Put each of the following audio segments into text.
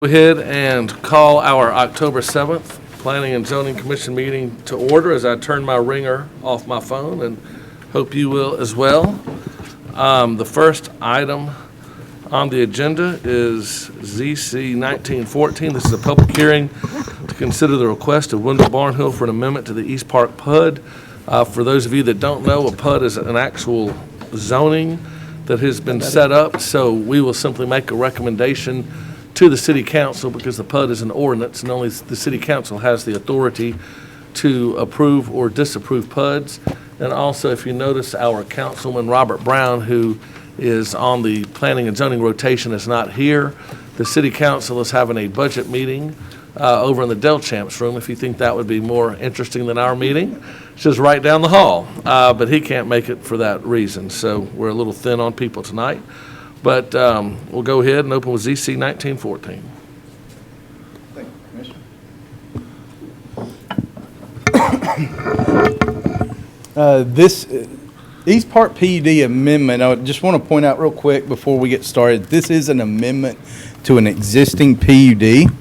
Go ahead and call our October 7th Planning and Zoning Commission meeting to order as I turn my ringer off my phone, and hope you will as well. The first item on the agenda is ZC 1914. This is a public hearing to consider the request of Wendell Barnhill for an amendment to the East Park PUD. For those of you that don't know, a PUD is an actual zoning that has been set up, so we will simply make a recommendation to the city council because the PUD is an ordinance and only the city council has the authority to approve or disapprove PUDs. And also, if you notice, our councilman Robert Brown, who is on the planning and zoning rotation, is not here. The city council is having a budget meeting over in the Del Champs room. If you think that would be more interesting than our meeting, it's just right down the hall. But he can't make it for that reason, so we're a little thin on people tonight. But we'll go ahead and open with ZC 1914. Thank you, Commissioner. This East Park PUD amendment, I just want to point out real quick before we get started, this is an amendment to an existing PUD.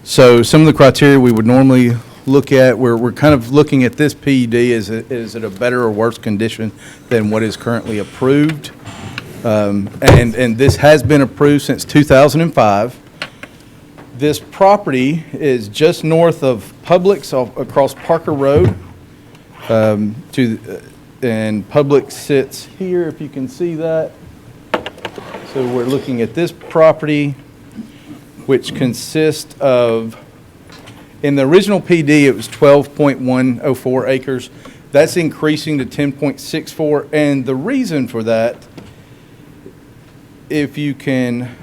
So some of the criteria we would normally look at, we're kind of looking at this PUD, is it a better or worse condition than what is currently approved? And this has been approved since 2005. This property is just north of Publix across Parker Road. And Publix sits here, if you can see that. So we're looking at this property, which consists of, in the original PD, it was 12.104 acres. That's increasing to 10.64, and the reason for that, if you can,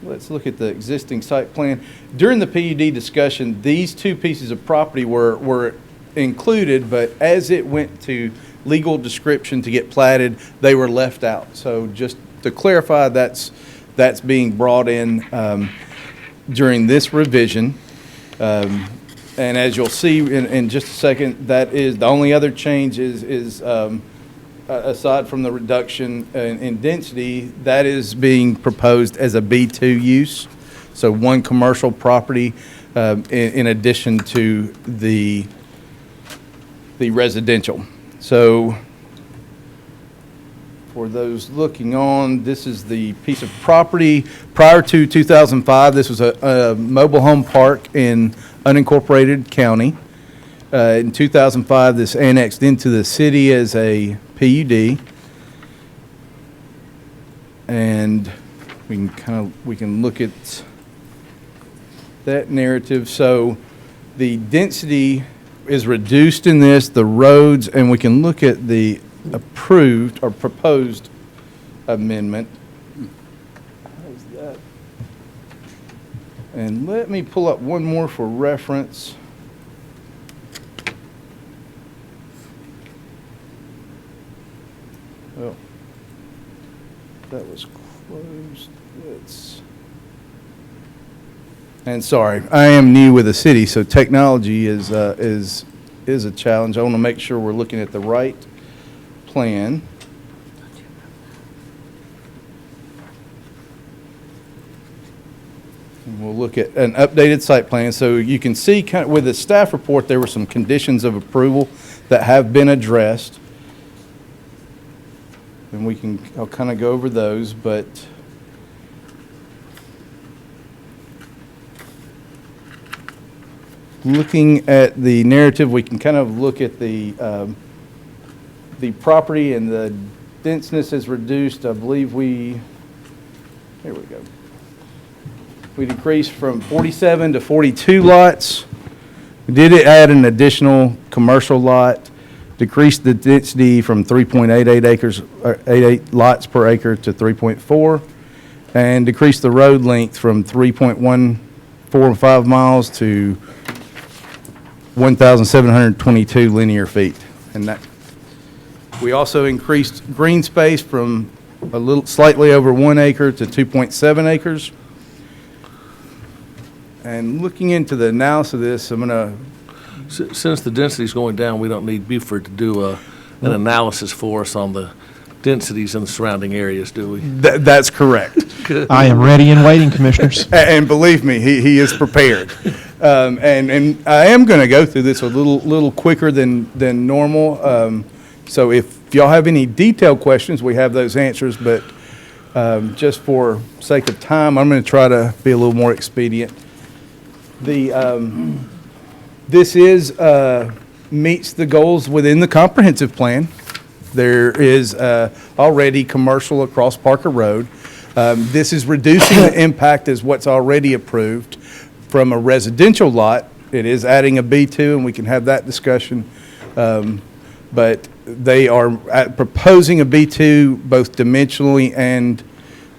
let's look at the existing site plan. During the PUD discussion, these two pieces of property were included, but as it went to legal description to get platted, they were left out. So just to clarify, that's being brought in during this revision. And as you'll see in just a second, that is the only other change is aside from the reduction in density, that is being proposed as a B2 use. So one commercial property in addition to the residential. So for those looking on, this is the piece of property. Prior to 2005, this was a mobile home park in unincorporated county. In 2005, this annexed into the city as a PUD, and we can look at that narrative. So the density is reduced in this, the roads, and we can look at the approved or proposed amendment. How's that? And let me pull up one more for reference. Oh, that was closed. And sorry, I am new with the city, so technology is a challenge. I want to make sure we're looking at the right plan. And we'll look at an updated site plan. So you can see kind of with the staff report, there were some conditions of approval that have been addressed. And I'll kind of go over those, but looking at the narrative, we can kind of look at the property, and the denseness is reduced. I believe here we go. We decreased from 47 to 42 lots. We did add an additional commercial lot. Decreased the density from 3.88 acres, or 88 lots per acre to 3.4, and decreased the road length from 3.145 miles to 1,722 linear feet. And that we also increased green space from slightly over 1 acre to 2.7 acres. And looking into the analysis of this, I'm going to. Since the density is going down, we don't need Buford to do an analysis for us on the densities in the surrounding areas, do we? That's correct. Good. I am ready and waiting, Commissioners. And believe me, he is prepared. And I am going to go through this a little quicker than normal. So if y'all have any detailed questions, we have those answers. But just for sake of time, I'm going to try to be a little more expedient. This meets the goals within the comprehensive plan. There is already commercial across Parker Road. This is reducing the impact as what's already approved from a residential lot. It is adding a B2, and we can have that discussion. But they are proposing a B2 both dimensionally and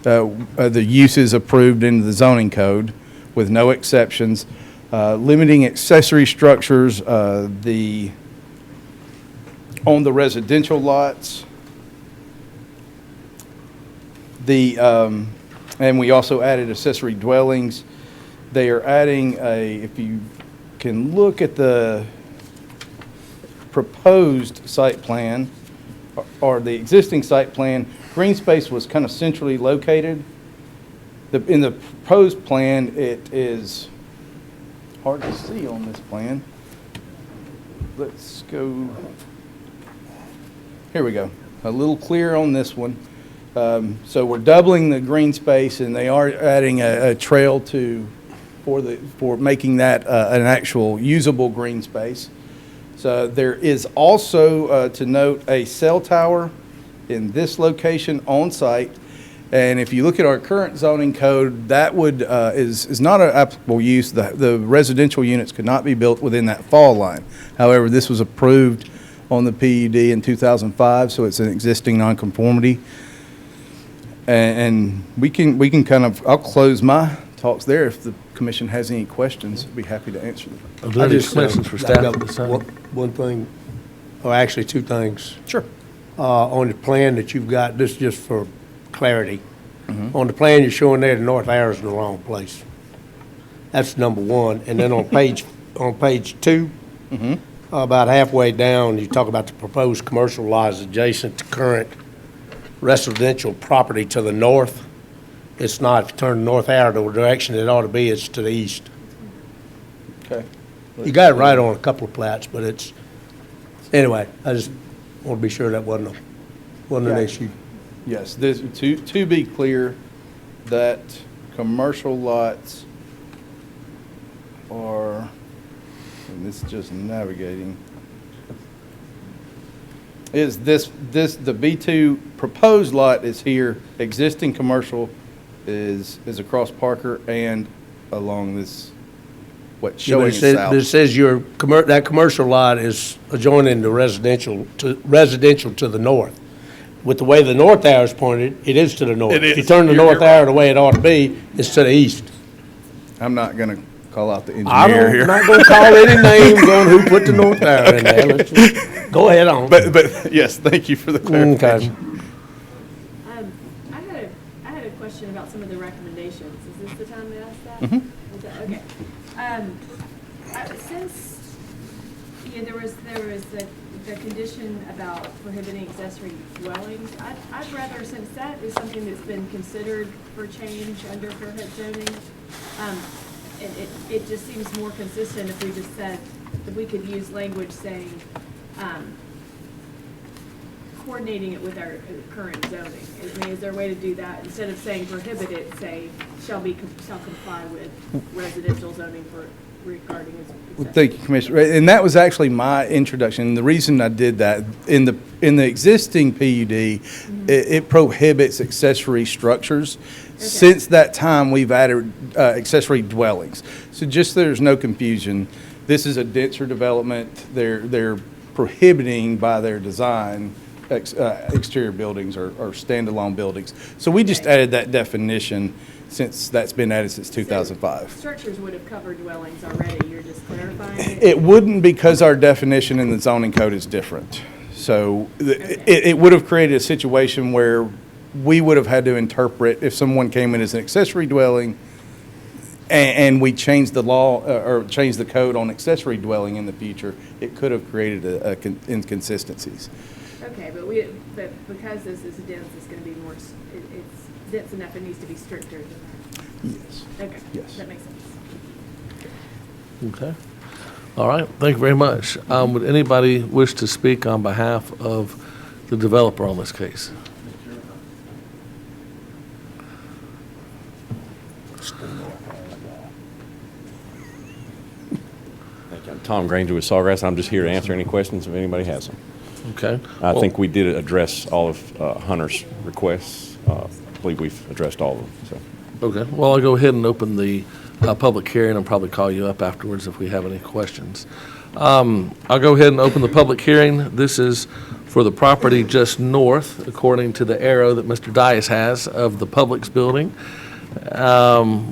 the uses approved in the zoning code with no exceptions, limiting accessory structures, on the residential lots. And we also added accessory dwellings. They are adding if you can look at the proposed site plan or the existing site plan, green space was kind of centrally located. In the proposed plan, it is hard to see on this plan. Let's go. Here we go. A little clearer on this one. So we're doubling the green space, and they are adding a trail for making that an actual usable green space. So there is also, to note, a cell tower in this location on site. And if you look at our current zoning code, that is not an applicable use. The residential units could not be built within that fall line. However, this was approved on the PUD in 2005, so it's an existing nonconformity. And we can kind of, I'll close my talks there. If the commission has any questions, I'd be happy to answer them. Are there any questions for staff at this time? One thing, or actually two things. Sure. On the plan that you've got, this is just for clarity. On the plan you're showing there, the north arrow is in the wrong place. That's number one. And then on page 2, about halfway down, you talk about the proposed commercial lots adjacent to current residential property to the north. It's not. If you turn the north arrow the direction it ought to be, it's to the east. Okay. You got it right on a couple of plats, but it's, anyway, I just want to be sure that wasn't an issue. Yes, to be clear, that commercial lots are, and this is just navigating, is the B2 proposed lot is here, existing commercial is across Parker and along this, what's showing is south. It says that commercial lot is adjoining the residential to the north. With the way the north arrow is pointed, it is to the north. It is. If you turn the You're north right. arrow the way it ought to be, it's to the east. I'm not going to call out the engineer here. I'm not going to call any names on who put the north arrow in there. Let's just go ahead on. But yes, thank you for the clarification. I had a question about some of the recommendations. Is this the time to ask that? Mm-hmm. Is that- Okay. Since, there was the condition about prohibiting accessory dwellings, I'd rather, since that is something that's been considered for change under Fairhope zoning, it just seems more consistent if we just said that we could use language saying, coordinating it with our current zoning. I mean, is there a way to do that? Instead of saying prohibit it, say shall comply with residential zoning regarding its Well, thank you, Commissioner. And that was actually my introduction. The reason I did that, in the existing PUD, it prohibits accessory structures. Since that time, we've added accessory dwellings. So just so there's no confusion, this is a denser development. They're prohibiting by their design exterior buildings or standalone buildings. So we just added that definition since that's been added since 2005. Structures would have covered dwellings already, you're just clarifying it? It wouldn't, because our definition in the zoning code is different. So it would have created a situation where we would have had to interpret, if someone came in as an accessory dwelling and we changed the law or changed the code on accessory dwelling in the future, it could have created inconsistencies. Okay, but because this is dense, it's going to be more, it's dense enough, it needs to be stricter than that. Yes. Okay. Yes. That makes sense. Okay. All right, thank you very much. Would anybody wish to speak on behalf of the developer on this case? Thank you. I'm Tom Granger with Sawgrass. I'm just here to answer any questions if anybody has them. Okay. I think we did address all of Hunter's requests. I believe we've addressed all of them, so. Okay, well, I'll go ahead and open the public hearing and probably call you up afterwards if we have any questions. I'll go ahead and open the public hearing. This is for the property just north, according to the arrow that Mr. Dias has, of the Publix building.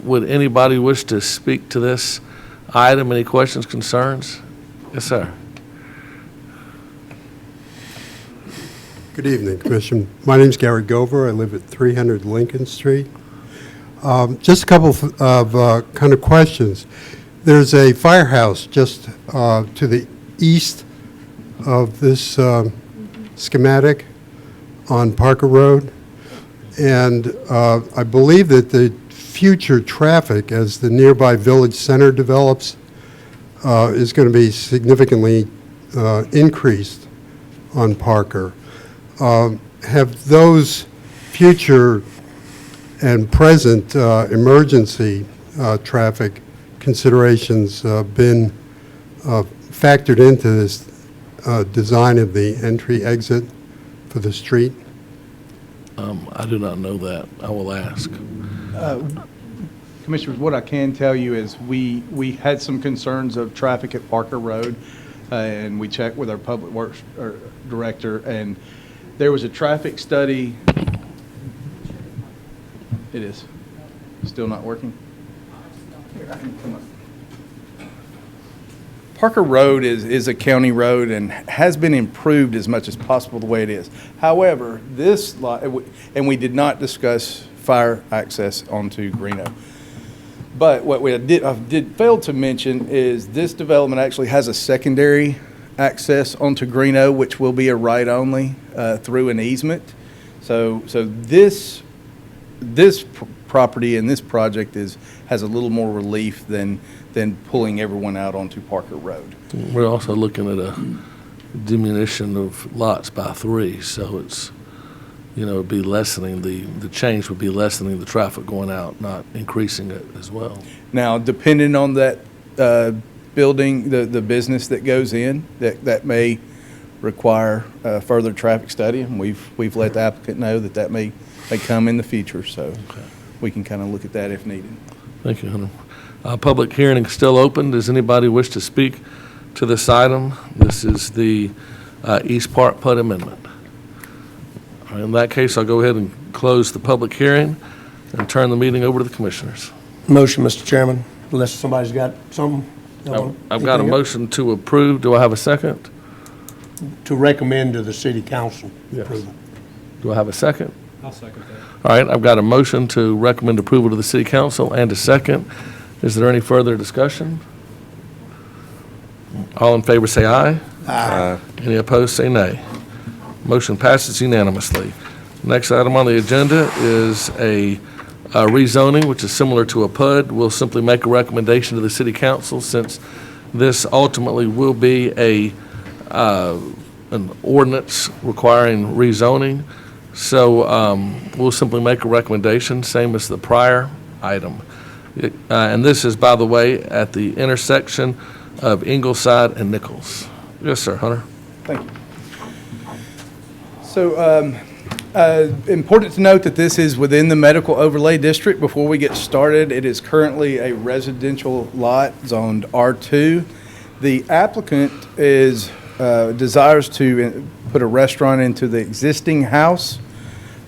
Would anybody wish to speak to this item? Any questions, concerns? Yes, sir. Good evening, Commission. My name's Gary Gover. I live at 300 Lincoln Street. Just a couple of kind of questions. There's a firehouse just to the east of this schematic on Parker Road. And I believe that the future traffic as the nearby village center develops is going to be significantly increased on Parker. Have those future and present emergency traffic considerations been factored into this design of the entry-exit for the street? I do not know that. I will ask. Commissioners, what I can tell you is we had some concerns of traffic at Parker Road, and we checked with our public works director, and there was a traffic study. It is. Still not working? Here, I can come up. Parker Road is a county road and has been improved as much as possible the way it is. However, this lot, and we did not discuss fire access onto Greeno. But what I did fail to mention is this development actually has a secondary access onto Greeno, which will be a right only through an easement. So this property and this project has a little more relief than pulling everyone out onto Parker Road. We're also looking at a diminution of lots by 3, so it's, it'd be lessening, the change would be lessening the traffic going out, not increasing it as well. Now, depending on that building, the business that goes in, that may require further traffic study, and we've let the applicant know that may come in the future, so we can kind of look at that if needed. Thank you, Hunter. Public hearing is still open. Does anybody wish to speak to this item? This is the East Park PUD amendment. All right, in that case, I'll go ahead and close the public hearing and turn the meeting over to the commissioners. Motion, Mr. Chairman, unless somebody's got something. I've got a motion to approve. Do I have a second? To recommend to the city council Yes. approval. Do I have a second? I'll second that. All right, I've got a motion to recommend approval to the city council and a second. Is there any further discussion? All in favor say aye. Aye. Any opposed say nay. Motion passes unanimously. Next item on the agenda is a rezoning, which is similar to a PUD. We'll simply make a recommendation to the city council since this ultimately will be an ordinance requiring rezoning. So we'll simply make a recommendation, same as the prior item. And this is, by the way, at the intersection of Ingleside and Nichols. Yes, sir, Hunter. Thank you. So, important to note that this is within the medical overlay district. Before we get started, it is currently a residential lot zoned R2. The applicant desires to put a restaurant into the existing house,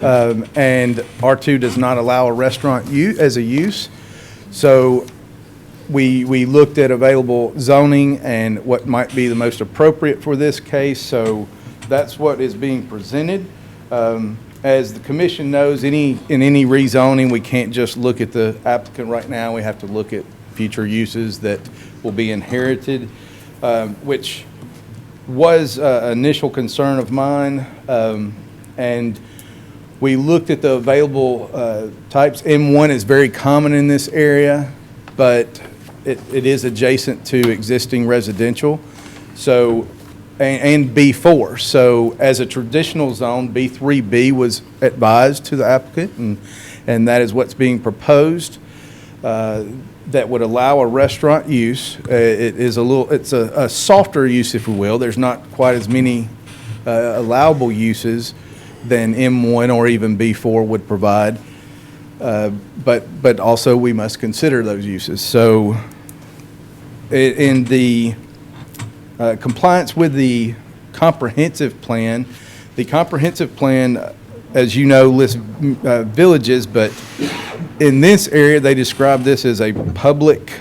and R2 does not allow a restaurant as a use. So we looked at available zoning and what might be the most appropriate for this case. So that's what is being presented. As the commission knows, in any rezoning, we can't just look at the applicant right now. We have to look at future uses that will be inherited, which was an initial concern of mine. And We looked at the available types. M1 is very common in this area, but it is adjacent to existing residential. So, and B4. So as a traditional zone, B3B was advised to the applicant, and that is what's being proposed. That would allow a restaurant use. It's a softer use, if you will. There's not quite as many allowable uses than M1 or even B4 would provide. But also we must consider those uses. So in the compliance with the comprehensive plan, as you know, lists villages, but in this area, they describe this as a public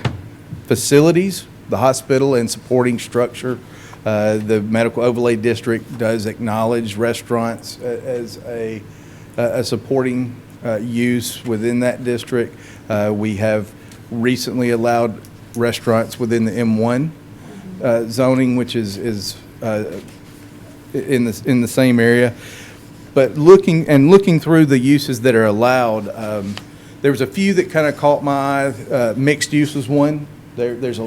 facilities, the hospital and supporting structure. The medical overlay district does acknowledge restaurants as a supporting use within that district. We have recently allowed restaurants within the M1 zoning, which is in the same area. But looking through the uses that are allowed, there was a few that kind of caught my eye. Mixed use was one. There's a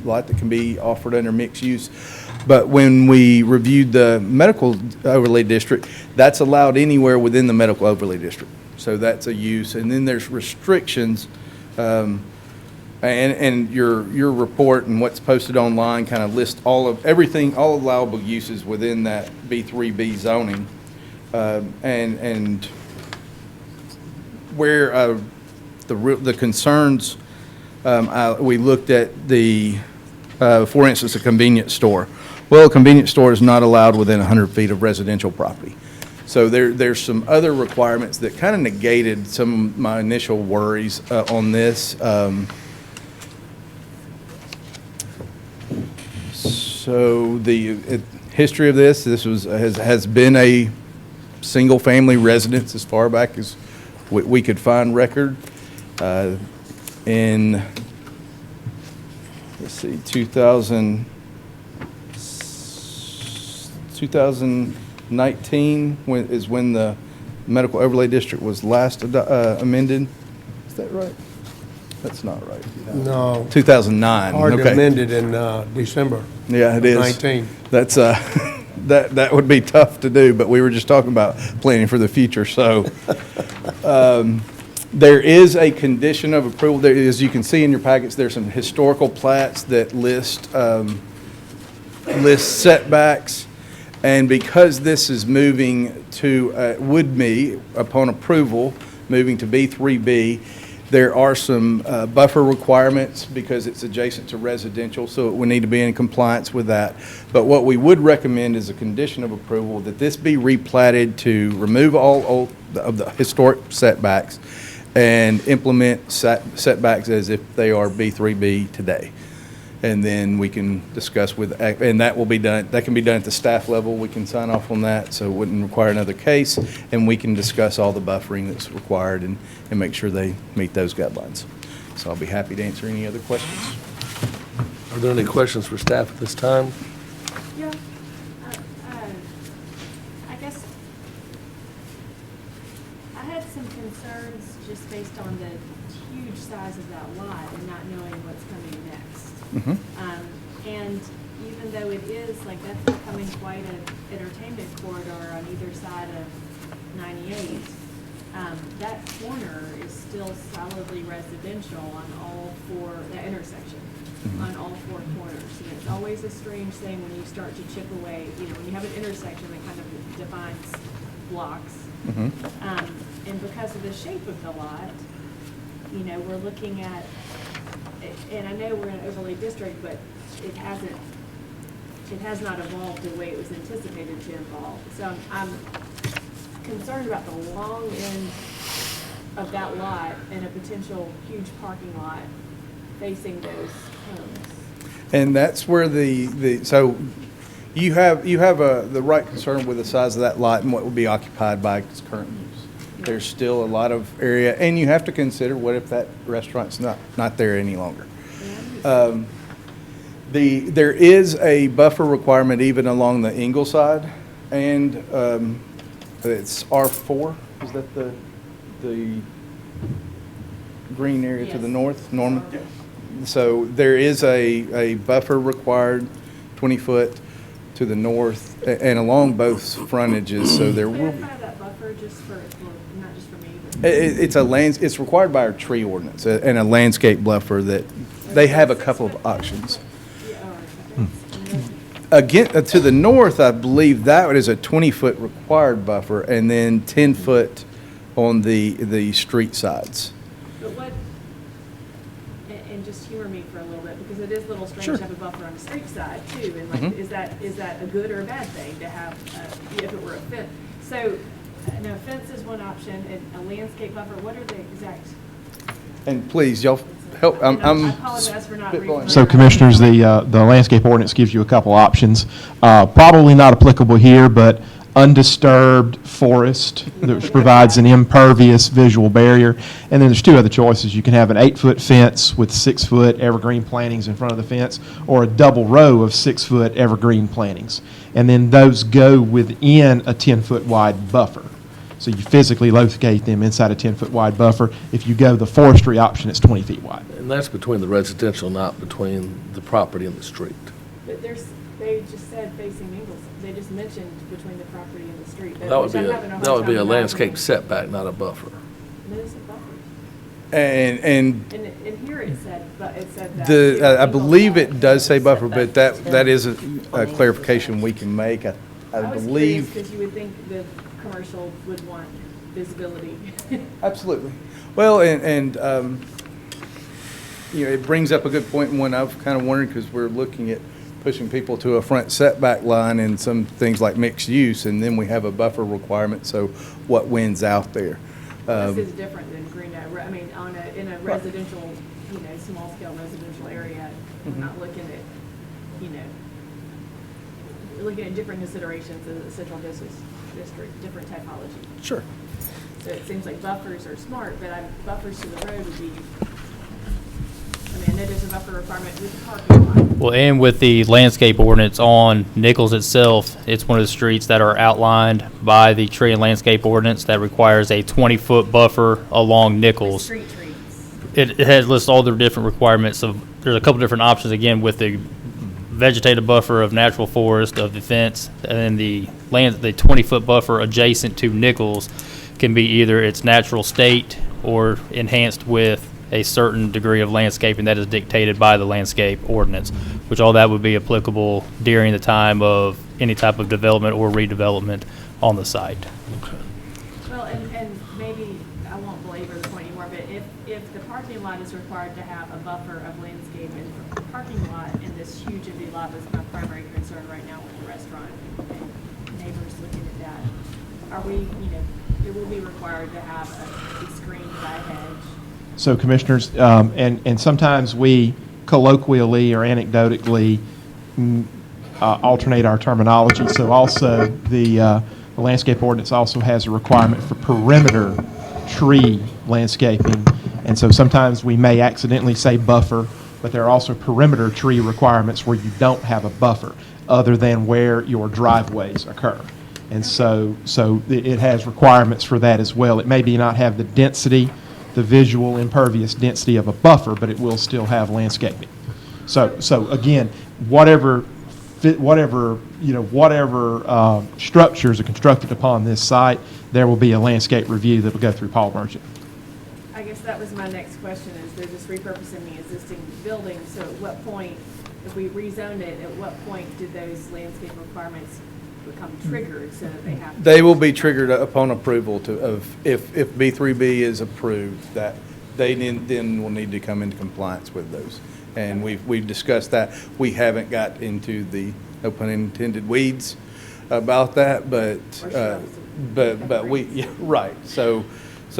lot that can be offered under mixed use. But when we reviewed the medical overlay district, that's allowed anywhere within the medical overlay district. So that's a use. And then there's restrictions. And your report and what's posted online kind of lists all allowable uses within that B3B zoning. And where the concerns, we looked at for instance, a convenience store. Well, a convenience store is not allowed within 100 feet of residential property. So there's some other requirements that kind of negated some of my initial worries on this. So the history of this has been a single-family residence as far back as we could find record. In, let's see, 2019 is when the medical overlay district was last amended. Is that right? That's not right. No. 2009. Hard Okay. amended in December. Yeah, it is. 19. That's that would be tough to do, but we were just talking about planning for the future. So there is a condition of approval. There, as you can see in your packets, there's some historical plats that list setbacks. And because this is moving to, upon approval, moving to B3B, there are some buffer requirements because it's adjacent to residential, so it would need to be in compliance with that. But what we would recommend is a condition of approval that this be replatted to remove all of the historic setbacks and implement setbacks as if they are B3B today. And then we can discuss and that will be done, that can be done at the staff level. We can sign off on that, so it wouldn't require another case. And we can discuss all the buffering that's required and make sure they meet those guidelines. So I'll be happy to answer any other questions. Are there any questions for staff at this time? Yeah, I guess I had some concerns just based on the huge size of that lot and not knowing what's coming next. And even though it is, like, that's becoming quite an entertainment corridor on either side of 98, that corner is still solidly residential on all four, that intersection, on all four corners. And it's always a strange thing when you start to chip away, when you have an intersection that kind of defines blocks. And because of the shape of the lot, we're looking at, and I know we're in an overlay district, but it has not evolved the way it was anticipated to evolve. So I'm concerned about the long end of that lot and a potential huge parking lot facing those homes. And that's where so you have the right concern with the size of that lot and what will be occupied by its current use. There's still a lot of area, and you have to consider what if that restaurant's not there any longer. There is a buffer requirement even along the Ingle side, and it's R4 Is that the green area to the Yes. north, Norman? So there is a buffer required, 20-foot to the north and along both frontages, so there will be. Clarify that buffer just for, well, not just for me, but. It's required by our tree ordinance and a landscape buffer that they have a couple of options. Yeah, all right, okay. Again, to the north, I believe that is a 20-foot required buffer and then 10-foot on the street sides. But what, and just humor me for a little bit, because it is a little strange Sure. to have a buffer on the street side too, and like, Mhm. is that a good or a bad thing to have, if it were a fence? So, no, fence is one option, and a landscape buffer, what are the exact? And please, y'all help, And I I'm apologize for not spitballing. reading. So Commissioners, the landscape ordinance gives you a couple options. Probably not applicable here, but undisturbed forest, which provides an impervious visual barrier. And then there's two other choices. You can have an 8-foot fence with 6-foot evergreen plantings in front of the fence, or a double row of 6-foot evergreen plantings. And then those go within a 10-foot wide buffer. So you physically locate them inside a 10-foot wide buffer. If you go the forestry option, it's 20 feet wide. And that's between the residential, not between the property and the street. But they just said facing Ingalls, they just mentioned between the property and the street. That would which be I'm a, having hard that would be time a landscape imagining. setback, not a buffer. Notice a buffer. And And here it said, but it said that. I Ingalls believe had it does say buffer, but setback. that is a clarification we can make. I was believe. because you would think the commercial would want visibility. Absolutely. Well, you know, it brings up a good point, and one I've kind of wondered, because we're looking at pushing people to a front setback line and some things like mixed use, and then we have a buffer requirement, so what wins out there? This is different than Green Oak. I mean, in a residential, small scale residential area, we're Mm-hmm. not looking at, we're looking at different considerations in the central district, different typology. Sure. So it seems like buffers are smart, but buffers to the road would be, I know there's a buffer requirement with the parking lot. Well, and with the landscape ordinance on Nichols itself, it's one of the streets that are outlined by the tree and landscape ordinance that requires a 20-foot buffer along With Nichols. street trees. It has lists all the different requirements of, there's a couple different options, again, with the vegetative buffer of natural forest, of the fence, and then the 20-foot buffer adjacent to Nichols can be either its natural state or enhanced with a certain degree of landscaping that is dictated by the landscape ordinance, which all that would be applicable during the time of any type of development or redevelopment on the site. Well, and maybe, I won't belabor the point anymore, but if the parking lot is required to have a buffer of landscaping, the parking lot in this huge empty lot is my primary concern right now with the restaurant and neighbors looking at that. Are we, it will be required to have be screened by a hedge. So Commissioners, and sometimes we colloquially or anecdotally alternate our terminology. So also the landscape ordinance also has a requirement for perimeter tree landscaping. And so sometimes we may accidentally say buffer, but there are also perimeter tree requirements where you don't have a buffer other than where your driveways occur. And so it has requirements for that as well. It may not have the density, the visual impervious density of a buffer, but it will still have landscaping. So again, whatever structures are constructed upon this site, there will be a landscape review that will go through Paul Merchant. I guess that was my next question, is they're just repurposing the existing building, so at what point, if we rezoned it, at what point do those landscape requirements become triggered so that they have to? They will be triggered upon approval if B3B is approved, that they then will need to come into compliance with those. And we've discussed that. We haven't got into the, no pun intended, weeds about that, but we, yeah, right. So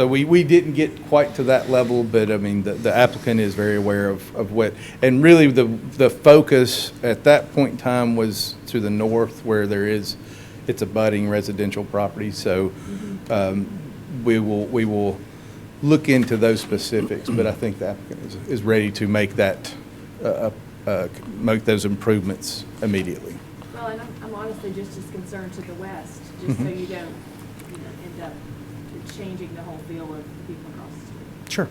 we didn't get quite to that level, but I mean, the applicant is very aware of what, and really the focus at that point in time was to the north where it's a budding residential property. So we will look into those specifics, but I think the applicant is ready to make that, make those improvements immediately. Well, and I'm honestly just as concerned to the west, just so you don't, end up changing the whole feel of the people across the street. Sure.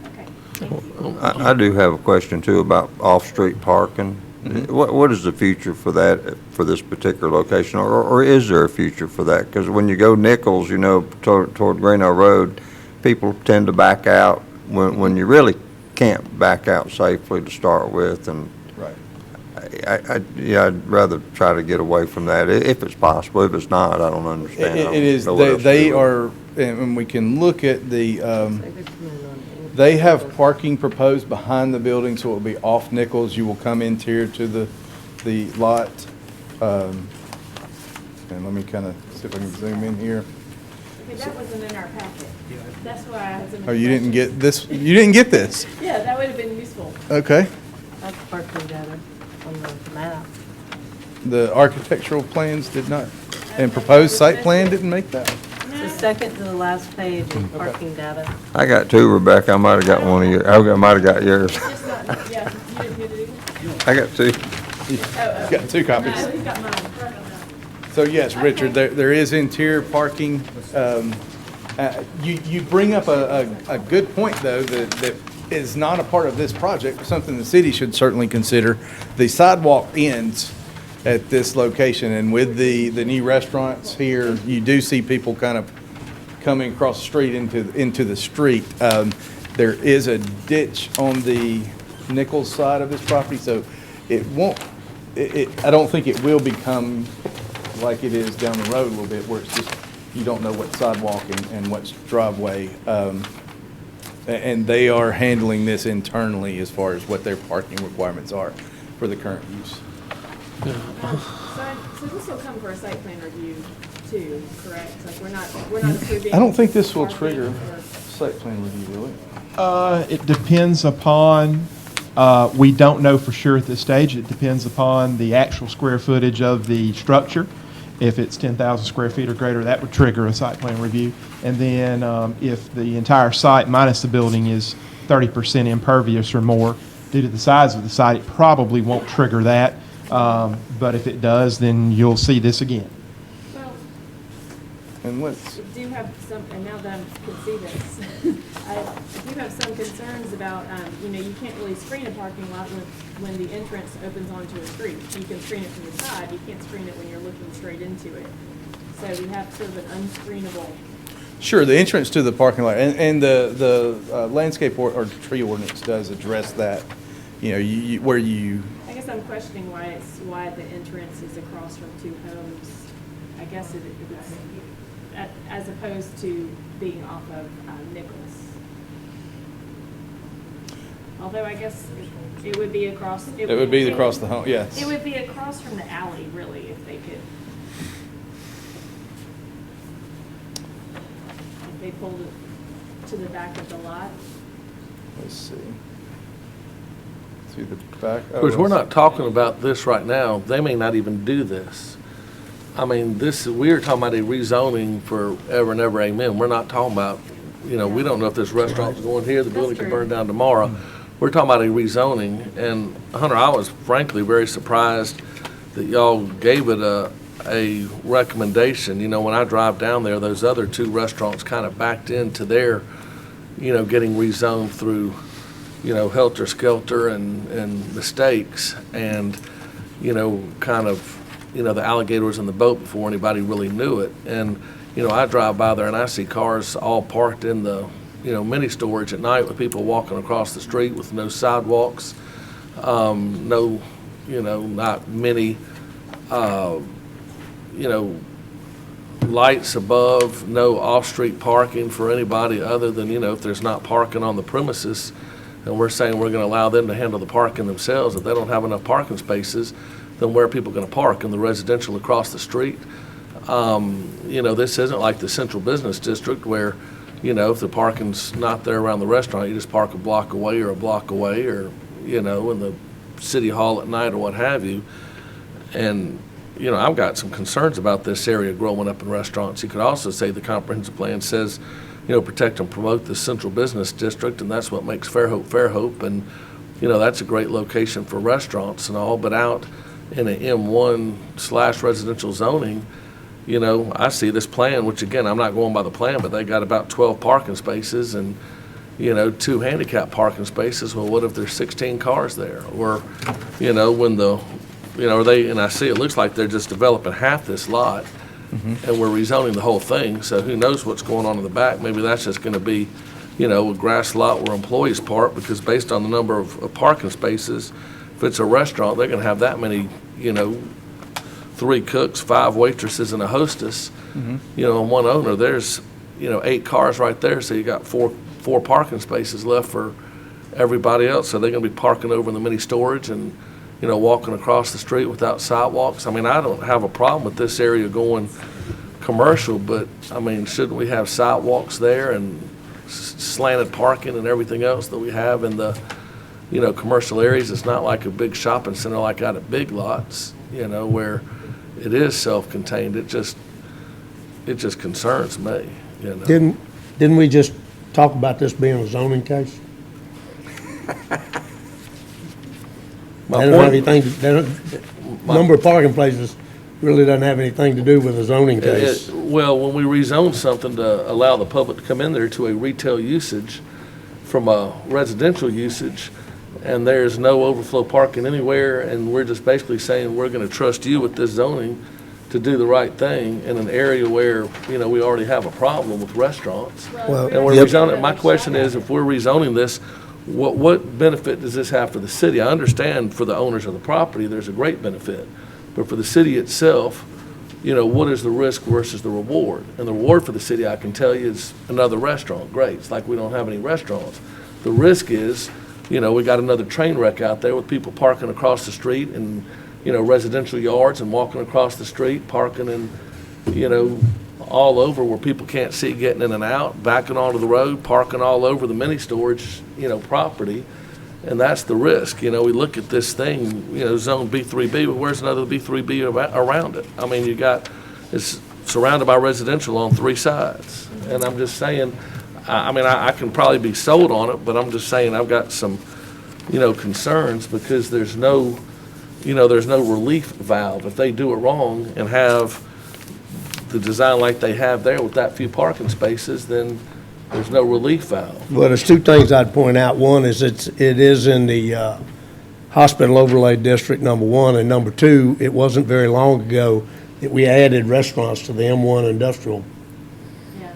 Okay, thank you. I do have a question too about off-street parking. What is the future for that, for this particular location, or is there a future for that? Because when you go Nichols, you know, toward Greenville Road, people tend to back out when you really can't back out safely to start with, and Right. I'd rather try to get away from that, if it's possible. If it's not, I don't understand. I don't It is, know what else to they do. are, and we can look at the, they have parking proposed behind the building, so it will be off Nichols. You will come into here to the lot. And let me kind of see if I can zoom in here. Okay, that wasn't in our packet. That's why I had so many Oh, you didn't questions. get this, you didn't get this? Yeah, that would have been useful. Okay. That's parking data on the map. The architectural plans did not, and proposed site plan didn't make that. The second to the last page is parking data. I got two, Rebecca. I might have got one of yours. I might have got yours. Just not, yeah, you didn't get it either? I got two. Got two copies. No, he's got mine. Sorry about that. So yes, Richard, there is interior parking. You bring up a good point, though, that is not a part of this project, but something the city should certainly consider. The sidewalk ends at this location, and with the new restaurants here, you do see people kind of coming across the street into the street. There is a ditch on the Nichols side of this property, so it won't, I don't think it will become like it is down the road a little bit, where it's just, you don't know what's sidewalk and what's driveway. And they are handling this internally as far as what their parking requirements are for the current use. So this will come for a site plan review too, correct? Like, we're not approving. I don't think this will parking trigger or- site plan review, will it? It depends upon, we don't know for sure at this stage. It depends upon the actual square footage of the structure. If it's 10,000 square feet or greater, that would trigger a site plan review. And then if the entire site minus the building is 30% impervious or more, due to the size of the site, it probably won't trigger that. But if it does, then you'll see this again. Well, And let's, I do have some, and now that I can see this, I do have some concerns about, you can't really screen a parking lot when the entrance opens onto a street. You can screen it from the side, you can't screen it when you're looking straight into it. So we have sort of an unscreenable. sure, the entrance to the parking lot, and the landscape or tree ordinance does address that. You know, where you, I guess I'm questioning why the entrance is across from two homes. I guess it's, as opposed to being off of Nichols. Although I guess it would be across. it would be across the home, yes. It would be across from the alley, really, if they could. If they pulled it to the back of the lot. Let's see. To the back. Of course, we're not talking about this right now. They may not even do this. I mean, we're talking about a rezoning for ever and ever, amen. We're not talking about, we don't know if this restaurant's going here, the building could true. burn down tomorrow. We're talking about a rezoning, and Hunter, I was frankly very surprised that y'all gave it a recommendation. When I drive down there, those other two restaurants kind of backed into their, getting rezoned through, helter skelter and mistakes, and, kind of, the alligator was in the boat before anybody really knew it. And, I drive by there and I see cars all parked in the, mini storage at night with people walking across the street with no sidewalks, no, not many, lights above, no off-street parking for anybody other than, if there's not parking on the premises. And we're saying we're going to allow them to handle the parking themselves. If they don't have enough parking spaces, then where are people going to park? In the residential across the street? This isn't like the central business district where, if the parking's not there around the restaurant, you just park a block away or in the city hall at night or what have you. And, I've got some concerns about this area growing up in restaurants. You could also say the comprehensive plan says, protect and promote the central business district, and that's what makes Fairhope. And, that's a great location for restaurants and all, but out in an M1/residential zoning, you know, I see this plan, which again, I'm not going by the plan, but they got about 12 parking spaces and, you know, 2 handicap parking spaces. Well, what if there's 16 cars there? Or, you know, when the, you know, and I see it looks like they're just developing half this lot, and we're rezoning the whole thing, so who knows what's going on in the back? Maybe that's just gonna be, you know, a grass lot where employees park, because based on the number of parking spaces, if it's a restaurant, they're gonna have that many, you know, 3 cooks, 5 waitresses, and a hostess, you know, and 1 owner. There's, you know, 8 cars right there, so you got four parking spaces left for everybody else. So they're gonna be parking over in the mini storage and, you know, walking across the street without sidewalks. I mean, I don't have a problem with this area going commercial, but, I mean, shouldn't we have sidewalks there and slanted parking and everything else that we have in the, you know, commercial areas? It's not like a big shopping center like out at Big Lots, you know, where it is self-contained. It just concerns me, you know. Didn't we just talk about this being a zoning case? My They don't have point- anything, number of parking places really doesn't have anything to do with a zoning case. Well, when we rezone something to allow the public to come in there to a retail usage from a residential usage, and there's no overflow parking anywhere, and we're just basically saying we're gonna trust you with this zoning to do the right thing in an area where, you know, we already have a problem with restaurants. Well, And we're Yep. rezoning, my question is, if we're rezoning this, what benefit does this have for the city? I understand for the owners of the property, there's a great benefit, but for the city itself, you know, what is the risk versus the reward? And the reward for the city, I can tell you, is another restaurant. Great, it's like we don't have any restaurants. The risk is, you know, we got another train wreck out there with people parking across the street and, you know, residential yards and walking across the street, parking in, you know, all over where people can't see getting in and out, backing onto the road, parking all over the mini storage, you know, property. And that's the risk. You know, we look at this thing, you know, zone B3B, but where's another B3B around it? I mean, it's surrounded by residential on 3 sides. And I'm just saying, I mean, I can probably be sold on it, but I'm just saying I've got some, you know, concerns because there's no relief valve. If they do it wrong and have the design like they have there with that few parking spaces, then there's no relief valve. Well, there's 2 things I'd point out. One is it is in the hospital overlay district, number 1, and number 2, it wasn't very long ago that we added restaurants to the M1 industrial, Yeah.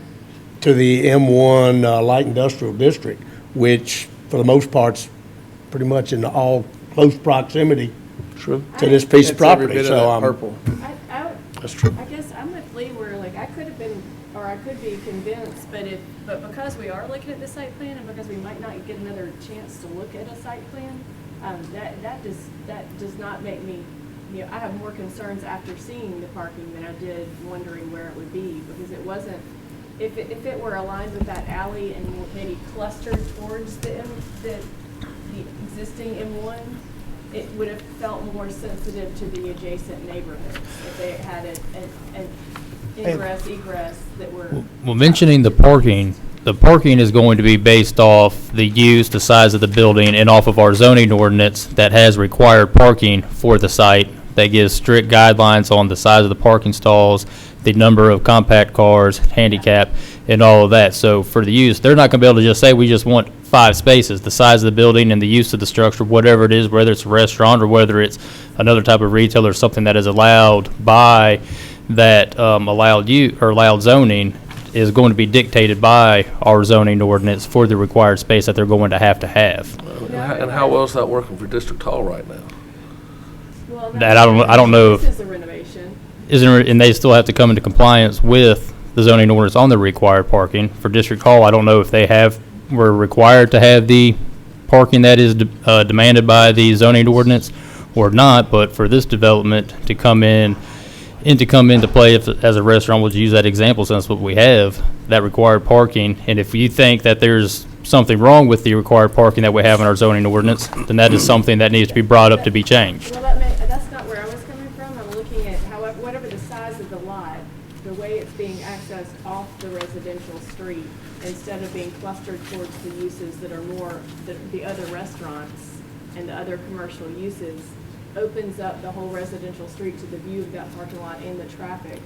to the M1 light industrial district, which for the most part's pretty much in all close proximity True. to this piece of It's every property. bit of So that I'm purple. That's true. I guess I'm with Lee where, like, I could have been, or I could be convinced, but because we are looking at the site plan and because we might not get another chance to look at a site plan, that does not make me, you know, I have more concerns after seeing the parking than I did wondering where it would be, because it wasn't, if it were aligned with that alley and maybe clustered towards the existing M1, it would have felt more sensitive to the adjacent neighborhoods if they had an ingress, egress that were. Well, mentioning the parking is going to be based off the use, the size of the building, and off of our zoning ordinance that has required parking for the site, that gives strict guidelines on the size of the parking stalls, the number of compact cars, handicap, and all of that. So for the use, they're not going to be able to just say, we just want 5 spaces. The size of the building and the use of the structure, whatever it is, whether it's a restaurant or whether it's another type of retail or something that is allowed by that allowed zoning, is going to be dictated by our zoning ordinance for the required space that they're going to have. And how well is that working for District Hall right now? Well, That I don't know if- This is a renovation. And they still have to come into compliance with the zoning ordinance on the required parking. For District Hall, I don't know if they were required to have the parking that is demanded by the zoning ordinance or not, but for this development to come into play as a restaurant, we'll use that example since that's what we have, that required parking. And if you think that there's something wrong with the required parking that we have in our zoning ordinance, then that is something that needs to be brought up to be changed. Well, that's not where I was coming from. I'm looking at whatever the size of the lot, the way it's being accessed off the residential street, instead of being clustered towards the uses that are more, the other restaurants and the other commercial uses, opens up the whole residential street to the view of that parking lot and the traffic.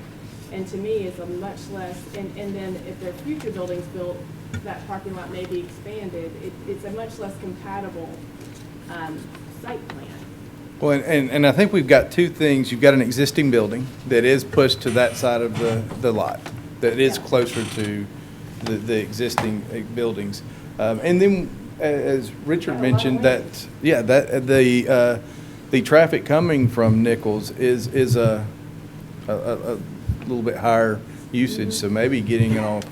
And to me, it's a much less, and then if there are future buildings built, that parking lot may be expanded. It's a much less compatible site plan. Well, and I think we've got two things. You've got an existing building that is pushed to that side of the lot, that is Yeah. closer to the existing buildings. And then, as Richard mentioned, that the traffic coming from Nichols is a little bit higher usage, so maybe getting it off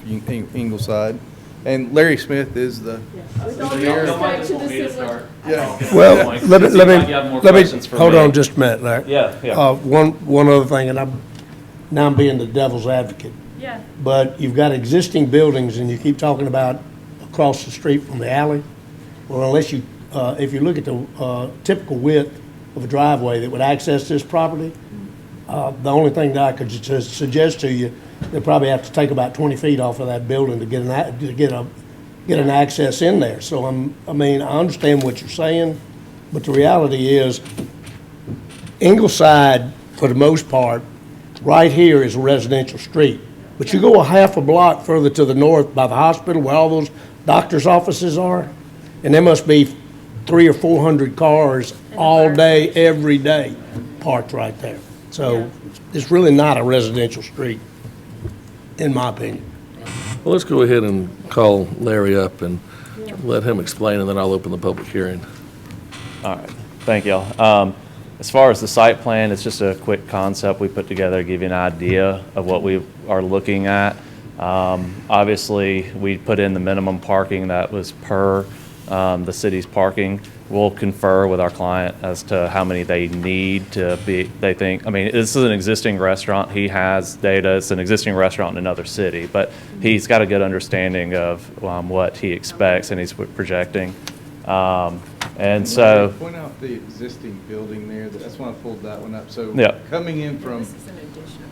Ingleside. And Larry Smith is the, With all due respect to the civil. Well, let me, hold on just. just a minute, Larry. Yeah. One other thing, and now I'm being the devil's advocate. Yeah, But you've got existing buildings, and you keep talking about across the street from the alley. Well, unless you, if you look at the typical width of a driveway that would access this property, the only thing that I could just suggest to you, they'll probably have to take about 20 feet off of that building to get an access in there. So I mean, I understand what you're saying, but the reality is, Ingleside, for the most part, right here is a residential street. But you go a half a block further to the north by the hospital where all those doctor's offices are, and there must be 300 or 400 cars all day, every day, parked right there. So it's really not a residential street, in my opinion. Well, let's go ahead and call Larry up and let him explain, and then I'll open the public hearing. All right, thank y'all. As far as the site plan, it's just a quick concept we put together to give you an idea of what we are looking at. Obviously, we put in the minimum parking that was per the city's parking. We'll confer with our client as to how many they need to be, they think. I mean, this is an existing restaurant. He has data. It's an existing restaurant in another city, but he's got a good understanding of what he expects and he's projecting. And so, point out the existing building there. That's why I pulled that one up. So Yeah. coming in from this is an addition.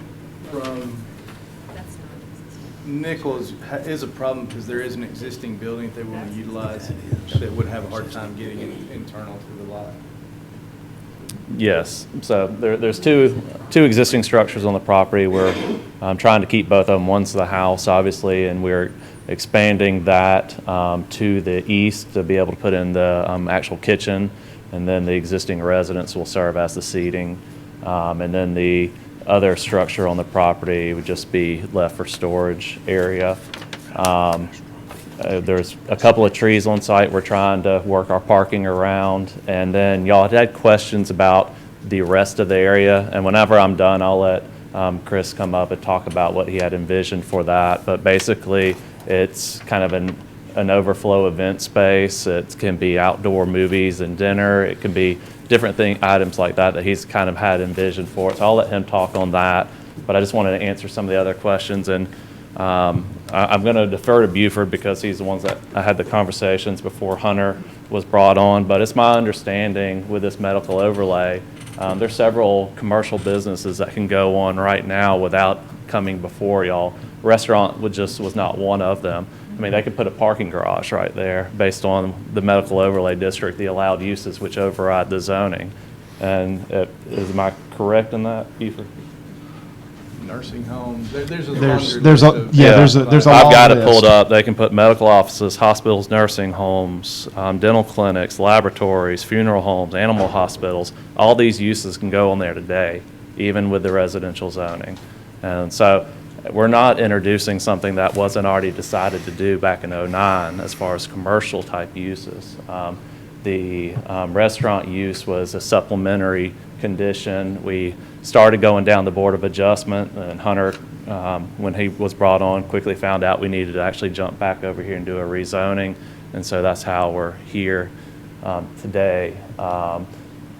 That's not existing. Nichols is a problem because there is an existing building that they want to utilize that would have a hard time getting internal to the lot. yes, so there's two existing structures on the property. We're trying to keep both of them. One's the house, obviously, and we're expanding that to the east to be able to put in the actual kitchen, and then the existing residence will serve as the seating. And then the other structure on the property would just be left for storage area. There's a couple of trees on site we're trying to work our parking around. And then y'all had questions about the rest of the area, and whenever I'm done, I'll let Chris come up and talk about what he had envisioned for that. But basically, it's kind of an overflow event space. It can be outdoor movies and dinner. It can be different items like that he's kind of had envisioned for it. So I'll let him talk on that. But I just wanted to answer some of the other questions. And I'm going to defer to Buford because he's the ones that I had the conversations before Hunter was brought on. But it's my understanding with this medical overlay, there's several commercial businesses that can go on right now without coming before y'all. Restaurant was not one of them. I mean, they could put a parking garage right there based on the medical overlay district, the allowed uses which override the zoning. And am I correct in that, Buford? Nursing homes, there's a There's a I've long got it list. pulled up. They can put medical offices, hospitals, nursing homes, dental clinics, laboratories, funeral homes, animal hospitals. All these uses can go on there today, even with the residential zoning. And so we're not introducing something that wasn't already decided to do back in '09 as far as commercial type uses. The restaurant use was a supplementary condition. We started going down the Board of Adjustment, and Hunter, when he was brought on, quickly found out we needed to actually jump back over here and do a rezoning, and so that's how we're here today.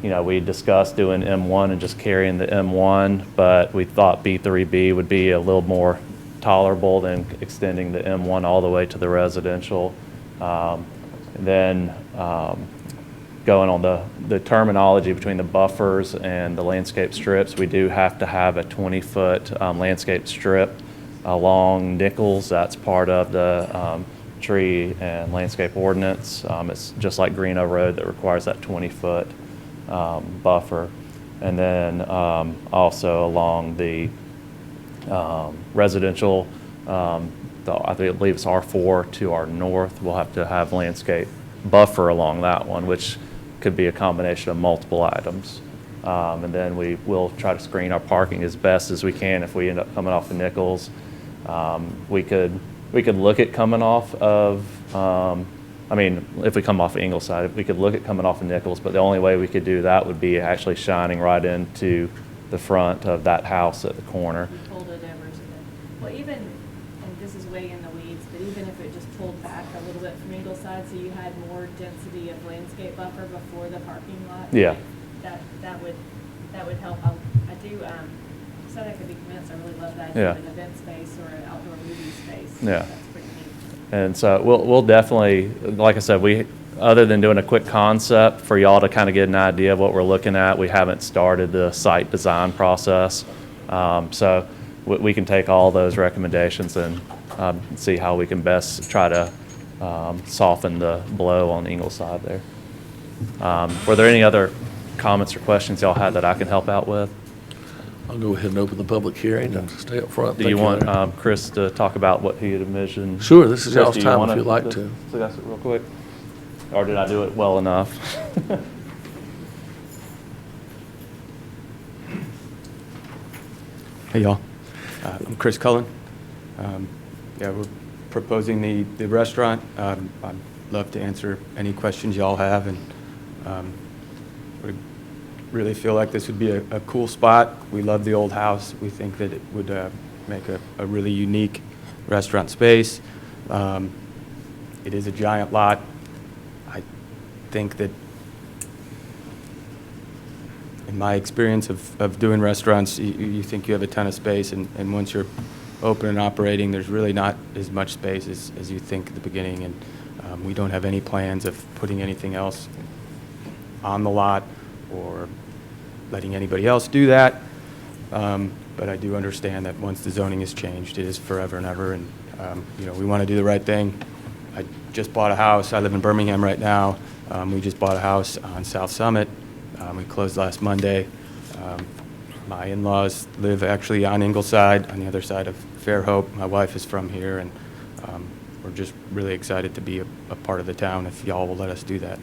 We discussed doing M1 and just carrying the M1, but we thought B3B would be a little more tolerable than extending the M1 all the way to the residential. Then going on the terminology between the buffers and the landscape strips, we do have to have a 20-foot landscape strip along Nichols. That's part of the tree and landscape ordinance. It's just like Greeno Road that requires that 20-foot buffer. And then also along the Residential, I believe it's R4 to our north, we'll have to have landscape buffer along that one, which could be a combination of multiple items. And then we will try to screen our parking as best as we can if we end up coming off of Nichols. We could look at coming off of, if we come off of Ingleside, we could look at coming off of Nichols, but the only way we could do that would be actually shining right into the front of that house at the corner. You pulled it over to the, well, even, and this is way in the weeds, but even if it just pulled back a little bit from Ingleside, so you had more density of landscape buffer before the parking lot. Yeah. That would help. I do, so that could be commenced. I really love that. Yeah. An event space or an outdoor movie space. Yeah. That's pretty neat. And so we'll definitely, like I said, other than doing a quick concept for y'all to kind of get an idea of what we're looking at, we haven't started the site design process. So we can take all those recommendations and see how we can best try to soften the blow on Ingleside there. Were there any other comments or questions y'all had that I can help out with? I'll go ahead and open the public hearing and stay up front. Do Thank you want Larry. Chris to talk about what he had envisioned? Sure, this is Chris, y'all's do you time wanna if you'd like just to. discuss it real quick? Or did I do it well enough? Hey, y'all. I'm Chris Cullen. Yeah, we're proposing the restaurant. I'd love to answer any questions y'all have, and we really feel like this would be a cool spot. We love the old house. We think that it would make a really unique restaurant space. It is a giant lot. I think that in my experience of doing restaurants, you think you have a ton of space, and once you're open and operating, there's really not as much space as you think at the beginning, and we don't have any plans of putting anything else on the lot or letting anybody else do that. But I do understand that once the zoning is changed, it is forever and ever, and we want to do the right thing. I just bought a house. I live in Birmingham right now. We just bought a house on South Summit. We closed last Monday. My in-laws live actually on Ingleside, on the other side of Fairhope. My wife is from here, and we're just really excited to be a part of the town if y'all will let us do that.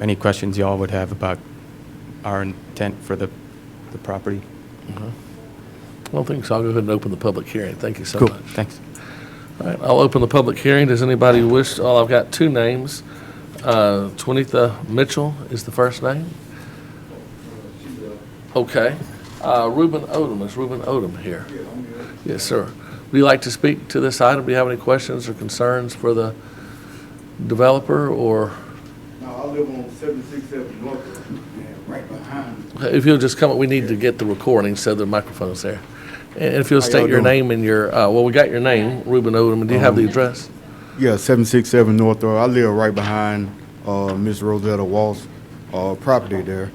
Any questions y'all would have about our intent for the property? I don't think so. I'll go ahead and open the public hearing. Thank you so Cool, much. thanks. All right, I'll open the public hearing. Does anybody wish, I've got two names. Twinitha Mitchell is the first name. Okay. Reuben Odom, is Reuben Odom here? Yes, sir. Would you like to speak to this item? Do you have any questions or concerns for the developer, or? No, I live on 767 North, and right behind. If you'll just come up, we need to get the recording so the microphone's there. And if you'll How state y'all your doing? name and your, we got your name, Reuben Odom, and do you have the address? Yeah, 767 North. I live right behind Miss Rosetta Walls' property there.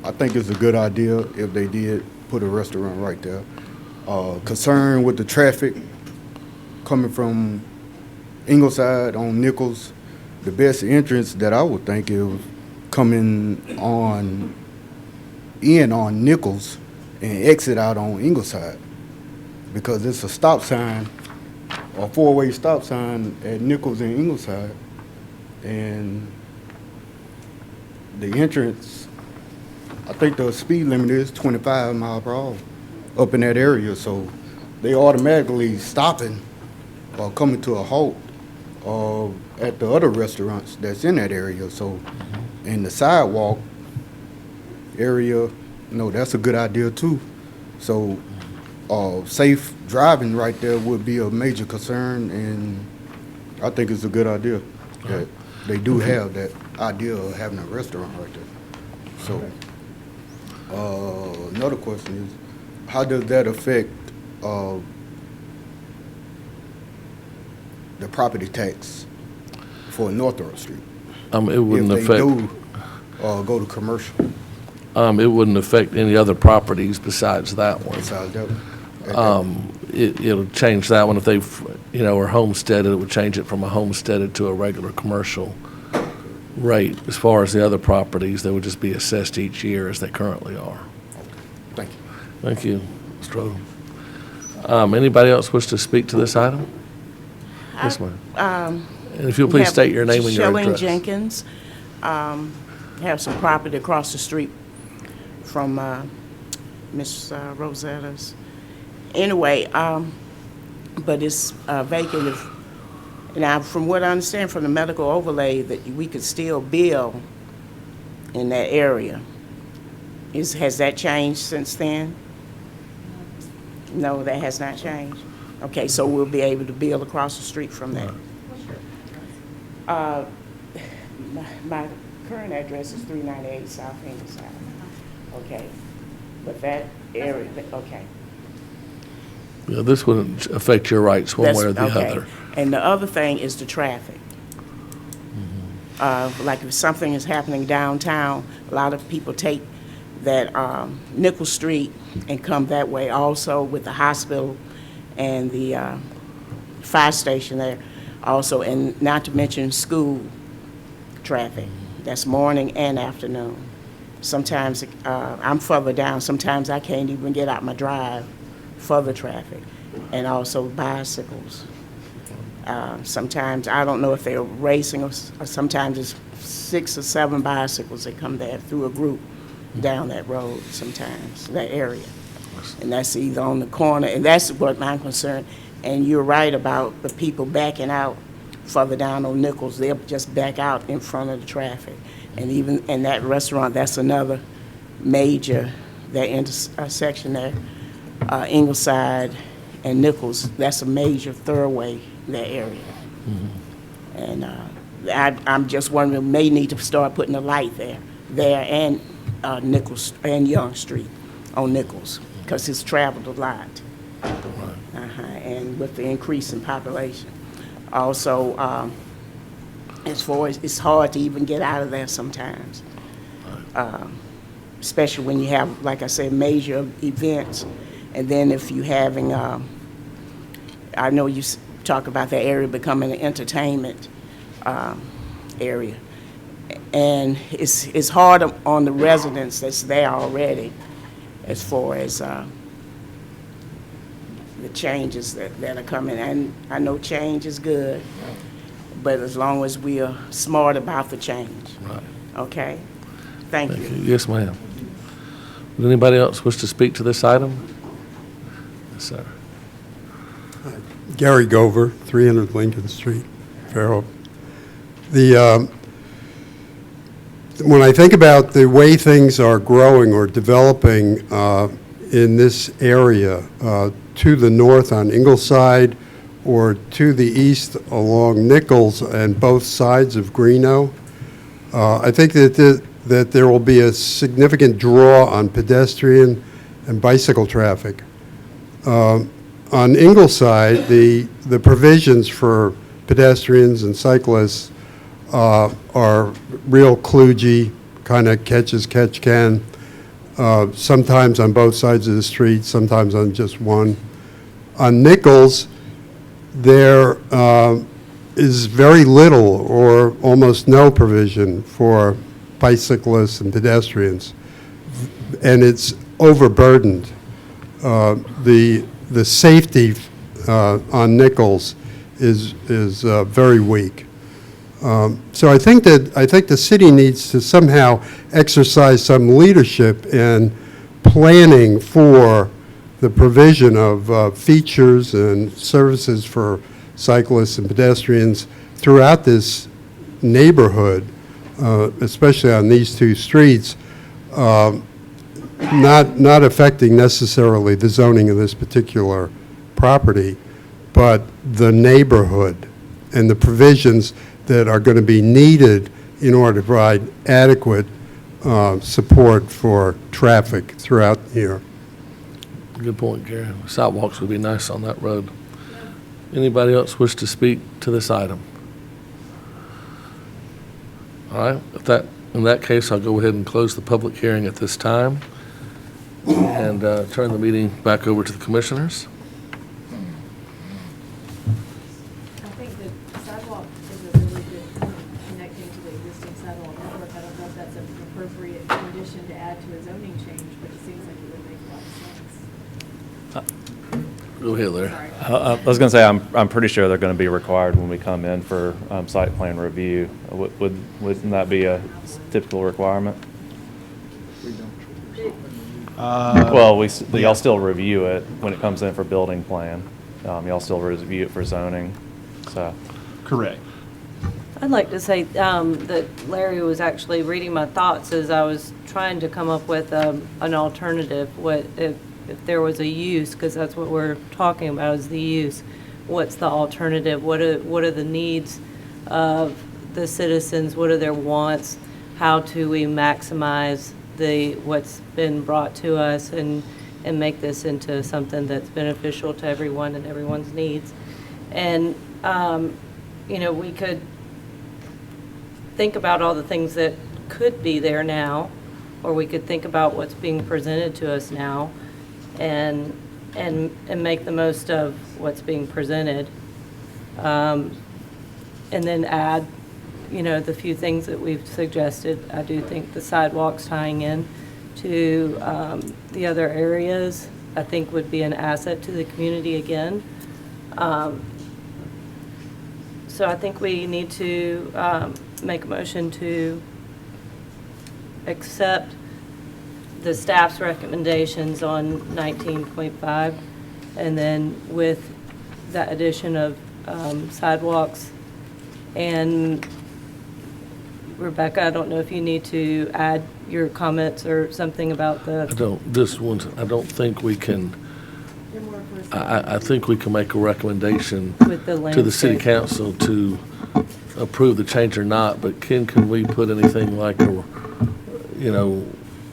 I think it's a good idea if they did put a restaurant right there. Concerned with the traffic coming from Ingleside on Nichols, the best entrance that I would think is coming in on Nichols and exit out on Ingleside, because it's a stop sign, a four-way stop sign at Nichols and Ingleside, and the entrance, I think the speed limit is 25 miles per hour up in that area, so they automatically stopping or coming to a halt at the other restaurants that's in that area. So in the sidewalk area, that's a good idea too. So safe driving right there would be a major concern, and I think it's a good idea that they do have that idea of having a restaurant right there. So another question is, how does that affect the property tax for Northrop Street? It wouldn't if they affect. do go to commercial? It wouldn't affect any other properties besides that one. Besides that one? It'll change that one if they, are homesteaded. It would change it from a homesteaded to a regular commercial rate. As far as the other properties, they would just be assessed each year as they currently are. Thank you, Mr. Odom. Anybody else wish to speak to this item? Yes, ma'am. And if you'll please state your name and your address. Shelling Jenkins, have some property across the street from Miss Rosetta's. Anyway, but it's vacant. Now, from what I understand from the medical overlay, that we could still build in that area. Has that changed since then? No, that has not changed. Okay, so we'll be able to build across the street from that. My current address is 398 South Ingleside. Okay, but that area, okay. Yeah, this wouldn't affect your rights one way or the Okay. other. And the other thing is the traffic. Like if something is happening downtown, a lot of people take that Nickel Street and come that way. Also with the hospital and the fire station there also, and not to mention school traffic. That's morning and afternoon. Sometimes I'm further down. Sometimes I can't even get out my drive for the traffic. And also bicycles. Sometimes, I don't know if they're racing or sometimes it's 6 or 7 bicycles that come there through a group down that road sometimes, that area. And that's either on the corner, and that's what I'm concerned. And you're right about the people backing out further down on Nichols. They'll just back out in front of the traffic. And even in that restaurant, that's another major, that intersection there, Ingleside and Nichols, that's a major thoroughway, that area. And I'm just wondering, we may need to start putting a light there and Nichols and Young Street on Nichols, because it's traveled a lot. And with the increase in population. Also, as far as, it's hard to even get out of there sometimes. Especially when you have, like I said, major events. And then if you're having, I know you talk about that area becoming an entertainment area. And it's hard on the residents that's there already as far as the changes that are coming. And I know change is good, but as long as we are smart about the change. Right. Okay? Thank you. Yes, ma'am. Would anybody else wish to speak to this item? Yes, sir. Gary Gover, 300 Lincoln Street, Fairhope. When I think about the way things are growing or developing in this area, to the north on Ingleside or to the east along Nichols and both sides of Greeno, I think that there will be a significant draw on pedestrian and bicycle traffic. On Ingleside, the provisions for pedestrians and cyclists are real kludgy, kind of catch as catch can, sometimes on both sides of the street, sometimes on just one. On Nichols, there is very little or almost no provision for bicyclists and pedestrians, and it's overburdened. The safety on Nichols is very weak. So I think the city needs to somehow exercise some leadership in planning for the provision of features and services for cyclists and pedestrians throughout this neighborhood, especially on these two streets, not affecting necessarily the zoning of this particular property, but the neighborhood and the provisions that are going to be needed in order to provide adequate support for traffic throughout here. Good point, Gary. Sidewalks would be nice on that road. Anybody else wish to speak to this item? All right, in that case, I'll go ahead and close the public hearing at this time and turn the meeting back over to the commissioners. I think the sidewalk is a really good connecting to the existing sidewalk network. I don't know if that's an appropriate condition to add to a zoning change, but it seems like it would make a lot of sense. Go ahead, Larry. I was going to say, I'm pretty sure they're going to be required when we come in for site plan review. Wouldn't that be a typical requirement? Well, y'all still review it when it comes in for building plan. Y'all still review it for zoning, so. Correct. I'd like to say that Larry was actually reading my thoughts as I was trying to come up with an alternative. What if there was a use, because that's what we're talking about is the use. What's the alternative? What are the needs of the citizens? What are their wants? How do we maximize what's been brought to us and make this into something that's beneficial to everyone and everyone's needs? And we could think about all the things that could be there now, or we could think about what's being presented to us now and make the most of what's being presented. And then add, the few things that we've suggested. I do think the sidewalks tying in to the other areas, I think would be an asset to the community again. So I think we need to make a motion to accept the staff's recommendations on 19.5, and then with that addition of sidewalks. And Rebecca, I don't know if you need to add your comments or something about the. I don't think we can, I think we can make a recommendation With the to the city landscape. council to approve the change or not, but Ken, can we put anything like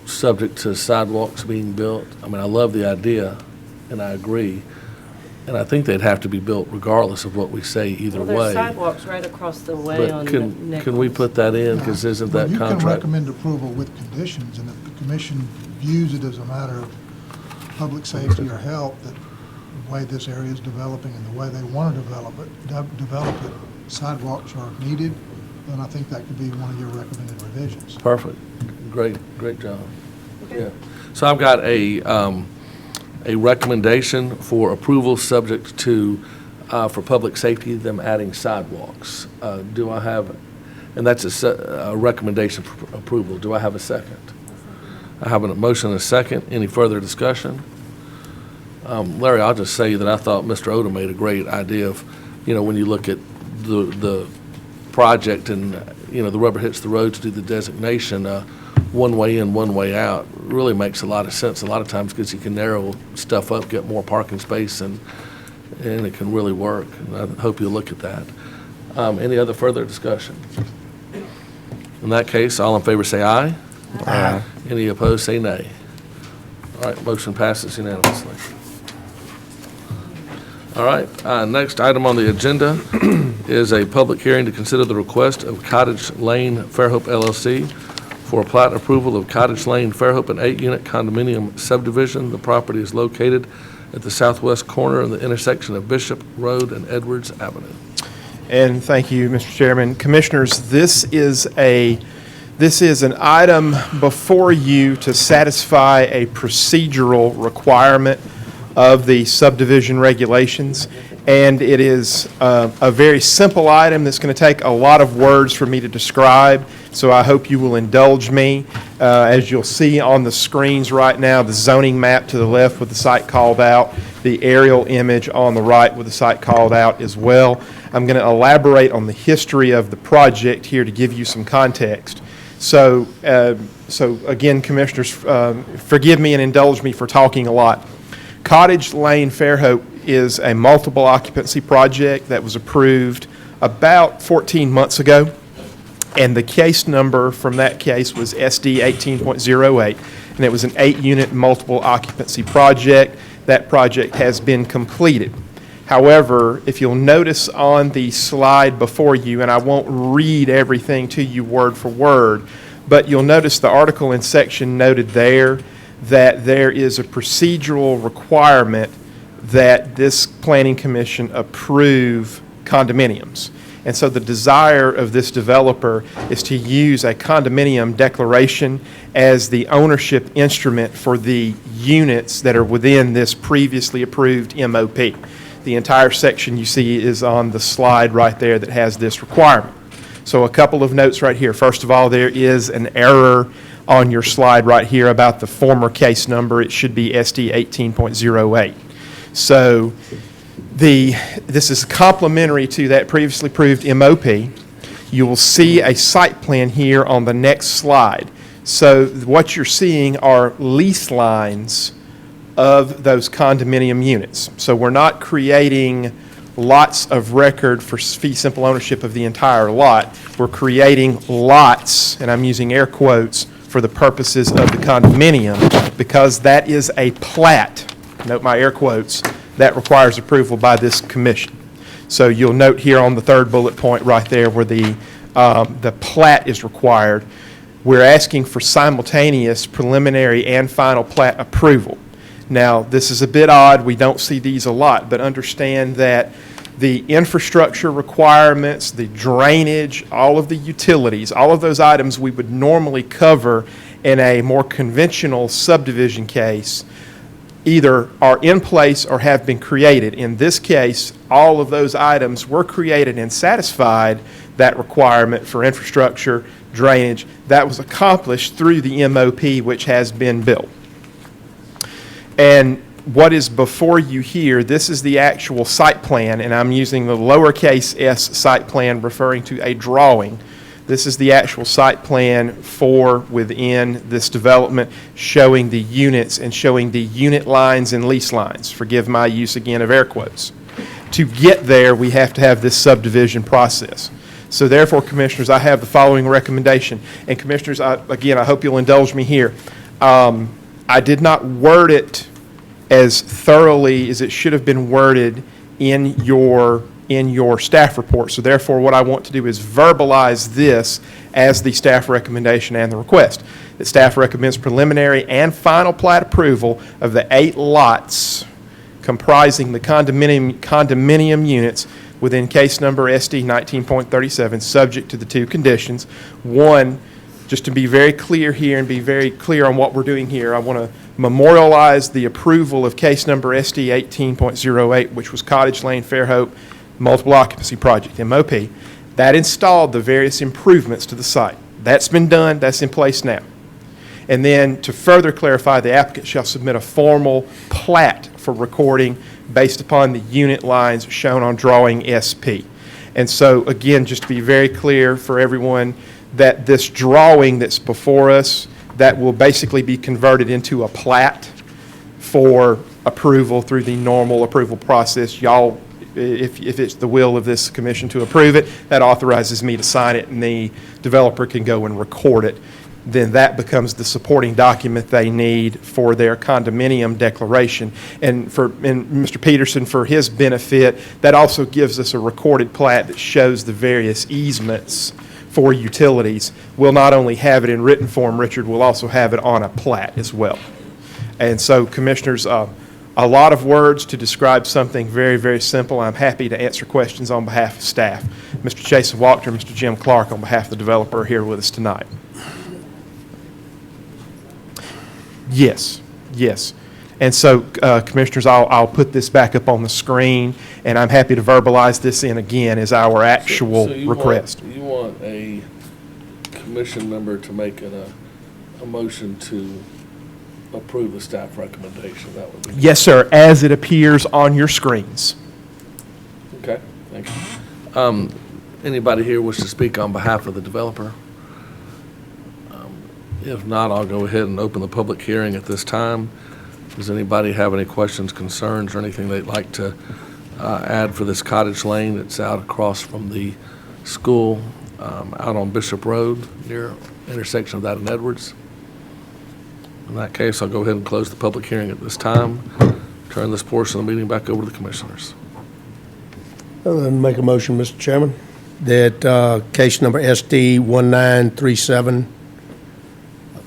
subject to sidewalks being built? I mean, I love the idea, and I agree, and I think they'd have to be built regardless of what we say either Well, there's way. sidewalks right across the way on But Nichols. can we put that in, because isn't that You can contract? recommend approval with conditions, and if the commission views it as a matter of public safety or health, that the way this area is developing and the way they want to develop it, sidewalks are needed, then I think that could be one of your recommended revisions. Perfect. Great job. Yeah. So I've got a recommendation for approval subject to, for public safety, them adding sidewalks. Do I have, and that's a recommendation for approval. Do I have a second? I have a motion and a second. Any further discussion? Larry, I'll just say that I thought Mr. Odom made a great idea of, when you look at the project and, the rubber hits the road to do the designation, one way in, one way out, really makes a lot of sense a lot of times, because you can narrow stuff up, get more parking space, and it can really work. And I hope you'll look at that. Any other further discussion? In that case, all in favor say aye. Aye. Any opposed say nay. All right, motion passes unanimously. All right, next item on the agenda is a public hearing to consider the request of Cottage Lane Fairhope LLC for a plat approval of Cottage Lane Fairhope, an 8-unit condominium subdivision. The property is located at the southwest corner of the intersection of Bishop Road and Edwards Avenue. And thank you, Mr. Chairman. Commissioners, this is an item before you to satisfy a procedural requirement of the subdivision regulations, and it is a very simple item that's going to take a lot of words for me to describe, so I hope you will indulge me. As you'll see on the screens right now, the zoning map to the left with the site called out, the aerial image on the right with the site called out as well. I'm going to elaborate on the history of the project here to give you some context. So again, Commissioners, forgive me and indulge me for talking a lot. Cottage Lane Fairhope is a multiple occupancy project that was approved about 14 months ago, and the case number from that case was SD 18.08, and it was an 8-unit multiple occupancy project. That project has been completed. However, if you'll notice on the slide before you, and I won't read everything to you word for word, but you'll notice the article and section noted there that there is a procedural requirement that this Planning Commission approve condominiums. And so the desire of this developer is to use a condominium declaration as the ownership instrument for the units that are within this previously approved MOP. The entire section you see is on the slide right there that has this requirement. So a couple of notes right here. First of all, there is an error on your slide right here about the former case number. It should be SD 18.08. So this is complementary to that previously approved MOP. You will see a site plan here on the next slide. So what you're seeing are lease lines of those condominium units. So we're not creating lots of record for fee simple ownership of the entire lot. We're creating lots, and I'm using air quotes, for the purposes of the condominium, because that is a plat, note my air quotes, that requires approval by this commission. So you'll note here on the third bullet point right there where the plat is required, we're asking for simultaneous preliminary and final plat approval. Now, this is a bit odd. We don't see these a lot, but understand that the infrastructure requirements, the drainage, all of the utilities, all of those items we would normally cover in a more conventional subdivision case either are in place or have been created. In this case, all of those items were created and satisfied that requirement for infrastructure, drainage. That was accomplished through the MOP, which has been built. And what is before you here, this is the actual site plan, and I'm using the lowercase s site plan referring to a drawing. This is the actual site plan for within this development, showing the units and showing the unit lines and lease lines. Forgive my use again of air quotes. To get there, we have to have this subdivision process. So therefore, Commissioners, I have the following recommendation. And Commissioners, again, I hope you'll indulge me here. I did not word it as thoroughly as it should have been worded in your staff report. So therefore, what I want to do is verbalize this as the staff recommendation and the request. That staff recommends preliminary and final plat approval of the 8 lots comprising the condominium units within case number SD 19.37, subject to the 2 conditions. One, just to be very clear here and be very clear on what we're doing here, I want to memorialize the approval of case number SD 18.08, which was Cottage Lane Fairhope Multiple Occupancy Project, MOP. That installed the various improvements to the site. That's been done. That's in place now. And then to further clarify, the applicant shall submit a formal plat for recording based upon the unit lines shown on drawing SP. And so, again, just to be very clear for everyone, that this drawing that's before us, that will basically be converted into a plat for approval through the normal approval process. Y'all, if it's the will of this commission to approve it, that authorizes me to sign it, and the developer can go and record it. Then that becomes the supporting document they need for their condominium declaration. And Mr. Peterson, for his benefit, that also gives us a recorded plat that shows the various easements for utilities. We'll not only have it in written form, Richard, we'll also have it on a plat as well. And so, Commissioners, a lot of words to describe something very, very simple. I'm happy to answer questions on behalf of staff. Mr. Jason Wachter, Mr. Jim Clark, on behalf of the developer, are here with us tonight. Yes, yes. And so, Commissioners, I'll put this back up on the screen, and I'm happy to verbalize this in again as our actual request. You want a commission member to make a motion to approve the staff recommendation? That would be yes, sir, as it appears on your screens. okay. Thank you. Anybody here wish to speak on behalf of the developer? If not, I'll go ahead and open the public hearing at this time. Does anybody have any questions, concerns, or anything they'd like to add for this Cottage Lane that's out across from the school out on Bishop Road near intersection of that and Edwards? In that case, I'll go ahead and close the public hearing at this time. Turn this portion of the meeting back over to the commissioners. I'll then make a motion, Mr. Chairman, that case number SD 1937,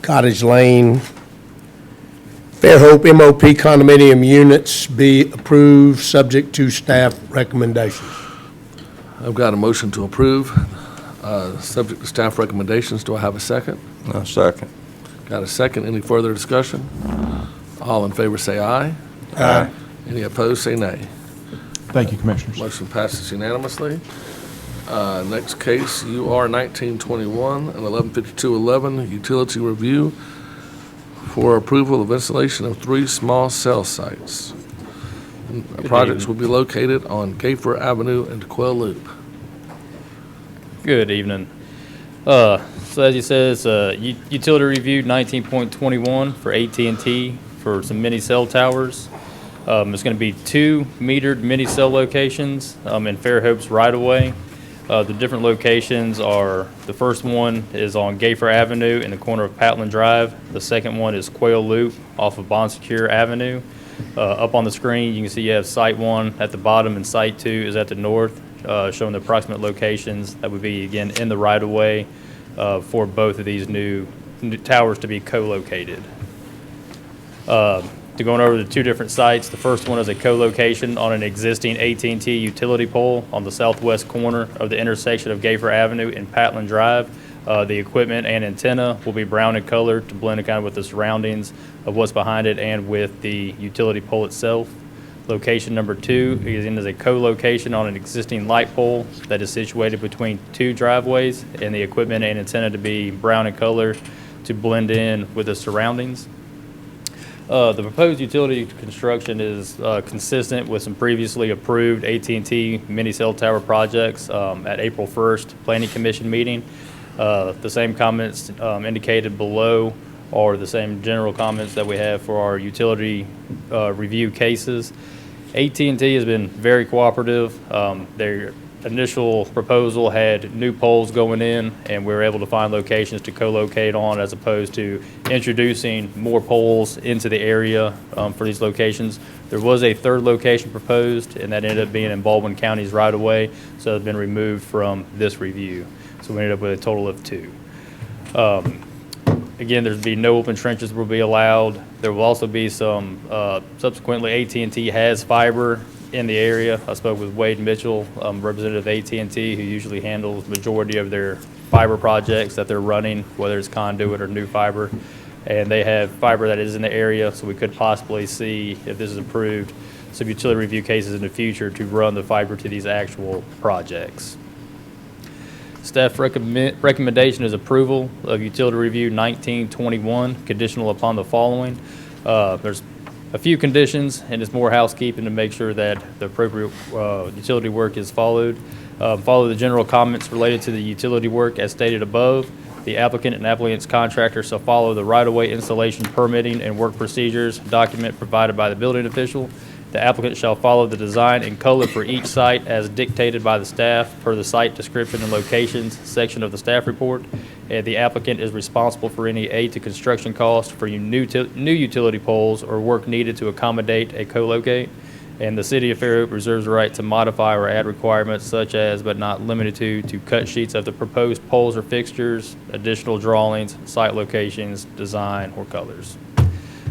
Cottage Lane, Fairhope MOP condominium units be approved, subject to staff recommendations. I've got a motion to approve, subject to staff recommendations. Do I have a second? A second. Got a second. Any further discussion? All in favor say aye. Aye. Any opposed say nay. Thank you, Commissioners. Motion passes unanimously. Next case, UR 1921 and 115211, utility review for approval of installation of 3 small cell sites. Projects will be located on Gayfer Avenue and Quail Loop. Good evening. So as you said, it's utility review 19.21 for AT&T for some mini cell towers. It's going to be 2 metered mini cell locations in Fairhope's right-of-way. The different locations are, the first one is on Gayfer Avenue in the corner of Patland Drive. The second one is Quail Loop off of Bonsecure Avenue. Up on the screen, you can see you have Site 1 at the bottom and Site 2 is at the north, showing the approximate locations that would be, again, in the right-of-way for both of these new towers to be co-located. To going over the 2 different sites, the first one is a co-location on an existing AT&T utility pole on the southwest corner of the intersection of Gayfer Avenue and Patland Drive. The equipment and antenna will be brown in color to blend kind of with the surroundings of what's behind it and with the utility pole itself. Location number 2 is a co-location on an existing light pole that is situated between 2 driveways, and the equipment and antenna to be brown in color to blend in with the surroundings. The proposed utility construction is consistent with some previously approved AT&T mini cell tower projects at April 1st Planning Commission meeting. The same comments indicated below are the same general comments that we have for our utility review cases. AT&T has been very cooperative. Their initial proposal had new poles going in, and we were able to find locations to co-locate on as opposed to introducing more poles into the area for these locations. There was a 3rd location proposed, and that ended up being in Baldwin County's right-of-way, so it's been removed from this review. So we ended up with a total of 2. Again, there'd be no open trenches will be allowed. There will also be some, subsequently AT&T has fiber in the area. I spoke with Wade Mitchell, representative of AT&T, who usually handles the majority of their fiber projects that they're running, whether it's conduit or new fiber. And they have fiber that is in the area, so we could possibly see, if this is approved, some utility review cases in the future to run the fiber to these actual projects. Staff recommendation is approval of utility review 1921, conditional upon the following. There's a few conditions, and it's more housekeeping to make sure that the appropriate utility work is followed. Follow the general comments related to the utility work as stated above. The applicant and applicant's contractor shall follow the right-of-way installation permitting and work procedures document provided by the building official. The applicant shall follow the design and color for each site as dictated by the staff per the site description and locations section of the staff report. And the applicant is responsible for any aid to construction costs for new utility poles or work needed to accommodate a co-locate. And the City of Fairhope reserves the right to modify or add requirements such as, but not limited to cut sheets of the proposed poles or fixtures, additional drawings, site locations, design, or colors.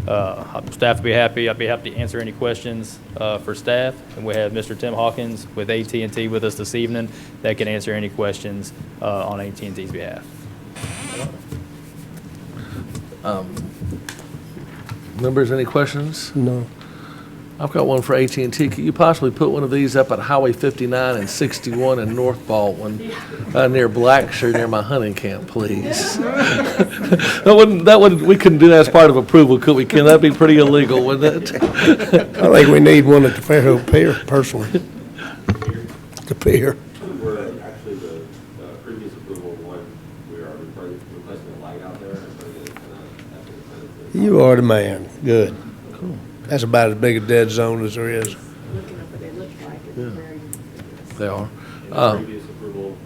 Staff would be happy. I'd be happy to answer any questions for staff. And we have Mr. Tim Hawkins with AT&T with us this evening that can answer any questions on AT&T's behalf. Members, any questions? No. I've got one for AT&T. Could you possibly put one of these up at Highway 59 and 61 in North Baldwin, near Blackshear, near my hunting camp, please? We couldn't do that as part of approval, could we? Can that be pretty illegal, wouldn't it? I think we need one at the Fairhope Pier, personally. The pier. We're actually the previous approval one, we are replacing the light out there and putting it after the. You are the man. Good. Cool. That's about as big a dead zone as there is. Looking at what they look like, it's very. They are. In the previous approval,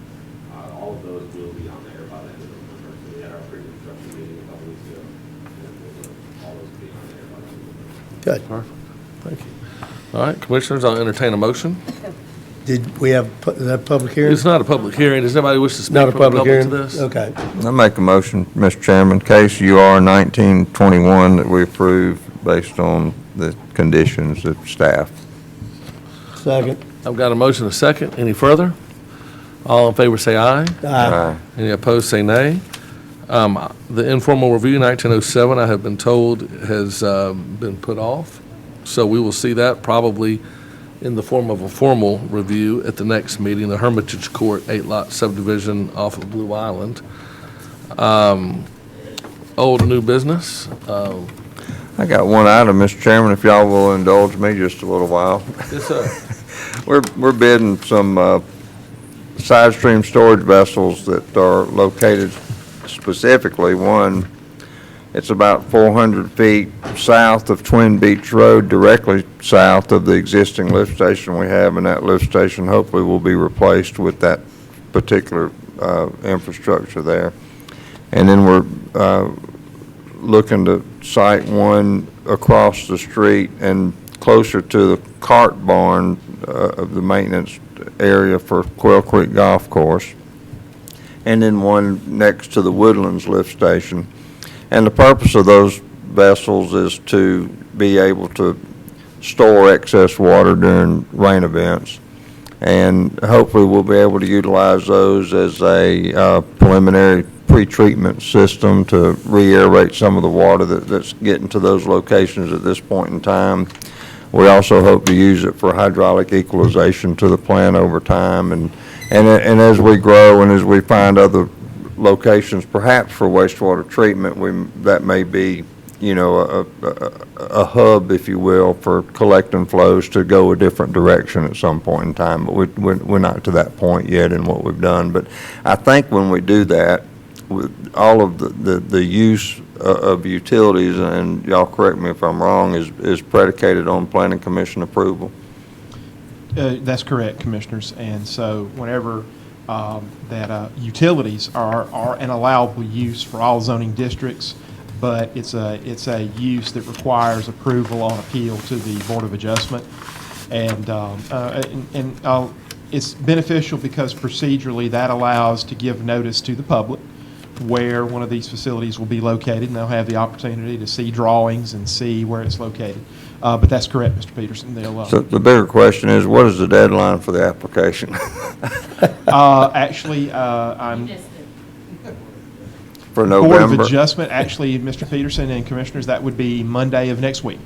all of those will be on there by the end of November. So we had our pre-construction meeting a couple weeks ago, and all those will be on there by the end of November. Good. Perfect. Thank you. All right, Commissioners, I'll entertain a motion. Did we have, that public hearing? It's not a public hearing. Does anybody wish to speak Not a from the public public to hearing? this? Okay. I make a motion, Mr. Chairman, case UR 1921 that we approve based on the conditions of staff. Second. I've got a motion, a second. Any further? All in favor say aye. Aye. Any opposed, say nay. The informal review, 1907, I have been told has been put off. So we will see that probably in the form of a formal review at the next meeting, the Hermitage Court 8-lot subdivision off of Blue Island. Old and new business. I got one item, Mr. Chairman, if y'all will indulge me just a little while. Yes, sir. We're bidding some side stream storage vessels that are located specifically, one, it's about 400 feet south of Twin Beach Road, directly south of the existing lift station we have, and that lift station hopefully will be replaced with that particular infrastructure there. And then we're looking to site one across the street and closer to the cart barn of the maintenance area for Quail Creek Golf Course, and then one next to the Woodlands lift station. And the purpose of those vessels is to be able to store excess water during rain events. And hopefully we'll be able to utilize those as a preliminary pre-treatment system to re-aerate some of the water that's getting to those locations at this point in time. We also hope to use it for hydraulic equalization to the plant over time. And as we grow and as we find other locations, perhaps for wastewater treatment, that may be, you know, a hub, if you will, for collecting flows to go a different direction at some point in time. But we're not to that point yet in what we've done. But I think when we do that, with all of the use of utilities, and y'all correct me if I'm wrong, is predicated on planning commission approval. That's correct, Commissioners. And so whenever that utilities are an allowable use for all zoning districts, but it's a use that requires approval on appeal to the Board of Adjustment. And it's beneficial because procedurally that allows to give notice to the public where one of these facilities will be located, and they'll have the opportunity to see drawings and see where it's located. But that's correct, Mr. Peterson. So the bigger question is, what is the deadline for the application? Actually, I'm for November. Board of Adjustment. Actually, Mr. Peterson and Commissioners, that would be Monday of next week.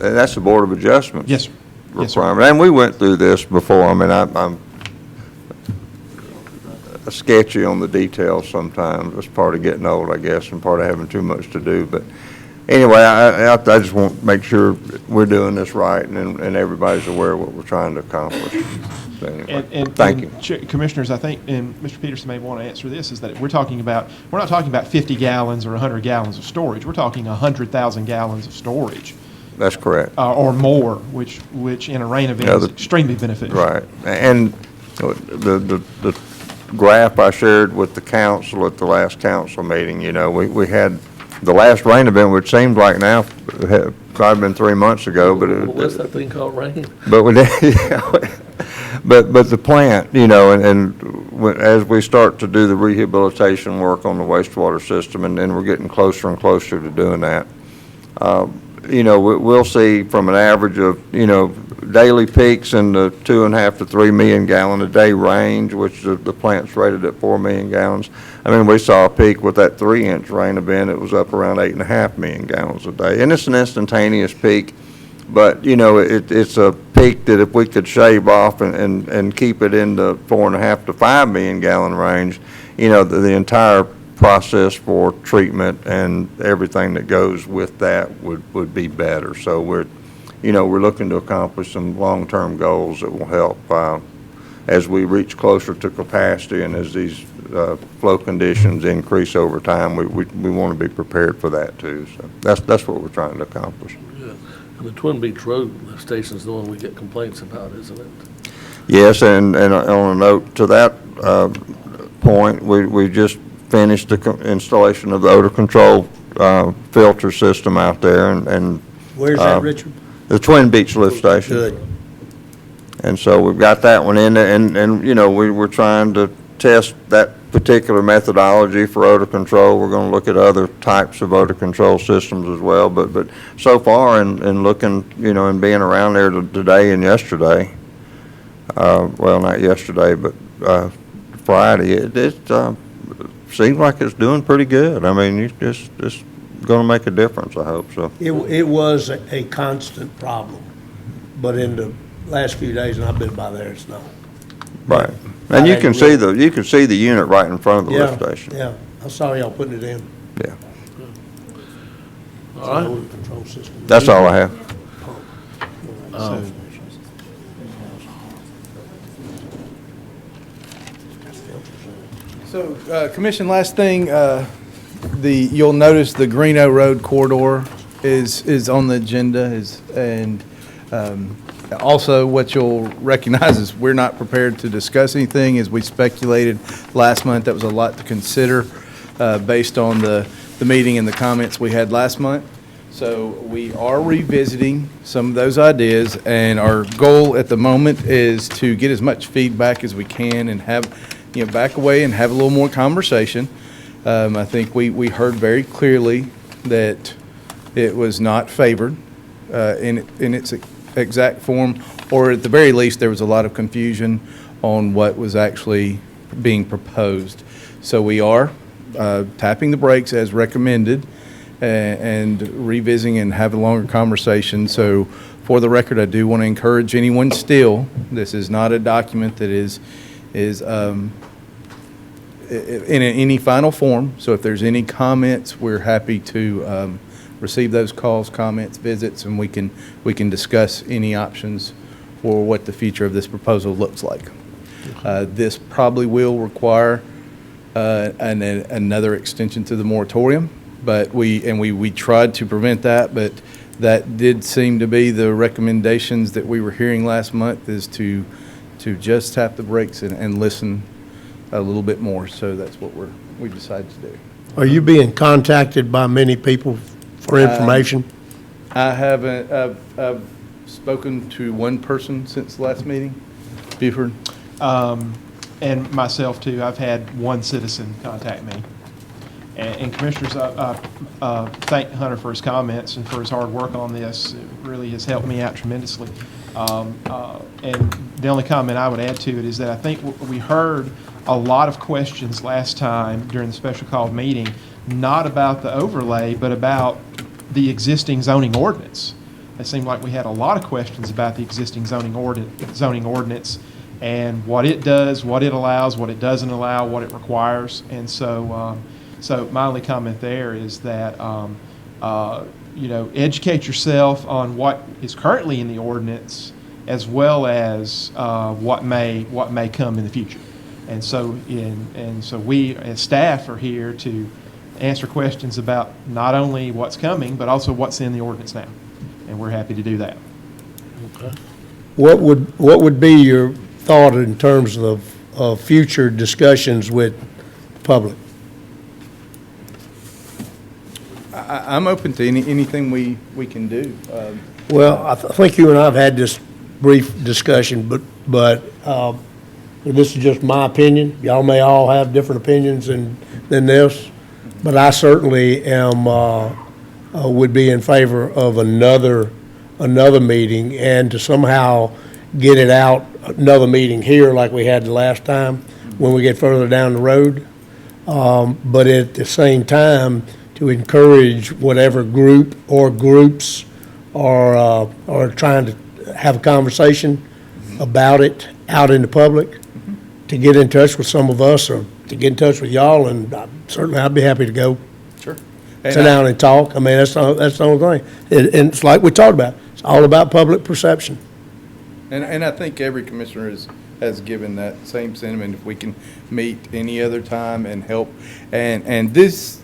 And that's the Board of Adjustment. Yes, sir. Yes, sir. Requirement. And we went through this before. I mean, I'm sketchy on the details sometimes. It's part of getting old, I guess, and part of having too much to do. But anyway, I just want to make sure we're doing this right and everybody's aware of what we're trying to accomplish. So anyway, thank you. Commissioners, I think, and Mr. Peterson may want to answer this, is that we're not talking about 50 gallons or 100 gallons of storage. We're talking 100,000 gallons of storage. That's correct. Or more, which in a rain event is extremely beneficial. Right. And the graph I shared with the council at the last council meeting, you know, we had the last rain event, which seems like now had probably been 3 months ago, but What's that thing called, rain? But but the plant, you know, and as we start to do the rehabilitation work on the wastewater system, and then we're getting closer and closer to doing that, you know, we'll see from an average of, you know, daily peaks in the 2.5 to 3 million gallon a day range, which the plant's rated at 4 million gallons. I mean, we saw a peak with that 3-inch rain event. It was up around 8.5 million gallons a day. And it's an instantaneous peak, but, you know, it's a peak that if we could shave off and keep it in the 4.5 to 5 million gallon range, you know, the entire process for treatment and everything that goes with that would be better. So we're looking to accomplish some long-term goals that will help as we reach closer to capacity and as these flow conditions increase over time. We want to be prepared for that too. So that's what we're trying to accomplish. Yeah. And the Twin Beach Road lift station is the one we get complaints about, isn't it? Yes, and on a note to that point, we just finished the installation of the odor control filter system out there, and Where's that, Richard? the Twin Beach lift station. Good. And so we've got that one in there, and you know, we're trying to test that particular methodology for odor control. We're going to look at other types of odor control systems as well, but so far in looking, you know, and being around there today and yesterday, well, not yesterday, but Friday, it seems like it's doing pretty good. I mean, it's just going to make a difference, I hope so. It was a constant problem, but in the last few days, and I've been by there, it's not. Right. And you can see the unit right in front of the Yeah, lift station. yeah, I saw y'all putting it in. Yeah. All right. Odor control system. That's all I have. So, Commission, last thing, you'll notice the Greeno Road corridor is on the agenda, also what you'll recognize is we're not prepared to discuss anything, as we speculated last month. That was a lot to consider based on the meeting and the comments we had last month. So we are revisiting some of those ideas, and our goal at the moment is to get as much feedback as we can and have, back away and have a little more conversation. I think we heard very clearly that it was not favored in its exact form, or at the very least, there was a lot of confusion on what was actually being proposed. So we are tapping the brakes as recommended and revisiting and have a longer conversation. So for the record, I do want to encourage anyone still, this is not a document that is in any final form. So if there's any comments, we're happy to receive those calls, comments, visits, and we can discuss any options for what the future of this proposal looks like. This probably will require another extension to the moratorium, but we tried to prevent that, but that did seem to be the recommendations that we were hearing last month, is to just tap the brakes and listen a little bit more. So that's what we decided to do. Are you being contacted by many people for information? I haven't. I've spoken to one person since the last meeting. Buford? And myself too. I've had one citizen contact me. And Commissioners, I thank Hunter for his comments and for his hard work on this. It really has helped me out tremendously. And the only comment I would add to it is that I think we heard a lot of questions last time during the special called meeting, not about the overlay, but about the existing zoning ordinance. It seemed like we had a lot of questions about the existing zoning ordinance and what it does, what it allows, what it doesn't allow, what it requires. And so, so my only comment there is that, educate yourself on what is currently in the ordinance, as well as what may come in the future. And so, so we as staff are here to answer questions about not only what's coming, but also what's in the ordinance now. And we're happy to do that. Okay. What would be your thought in terms of future discussions with the public? I'm open to anything we can do. Well, I think you and I have had this brief discussion, but this is just my opinion. Y'all may all have different opinions than this, but I certainly would be in favor of another meeting, and to somehow get it out, another meeting here like we had the last time when we get further down the road. But at the same time, to encourage whatever group or groups are trying to have a conversation about it out in the public, to get in touch with some of us, or to get in touch with y'all, and certainly I'd be happy to go. Sure. Sit down and talk. I mean, that's the only thing. And it's like we talked about, it's all about public perception. And I think every commissioner has given that same sentiment. If we can meet any other time and help, and this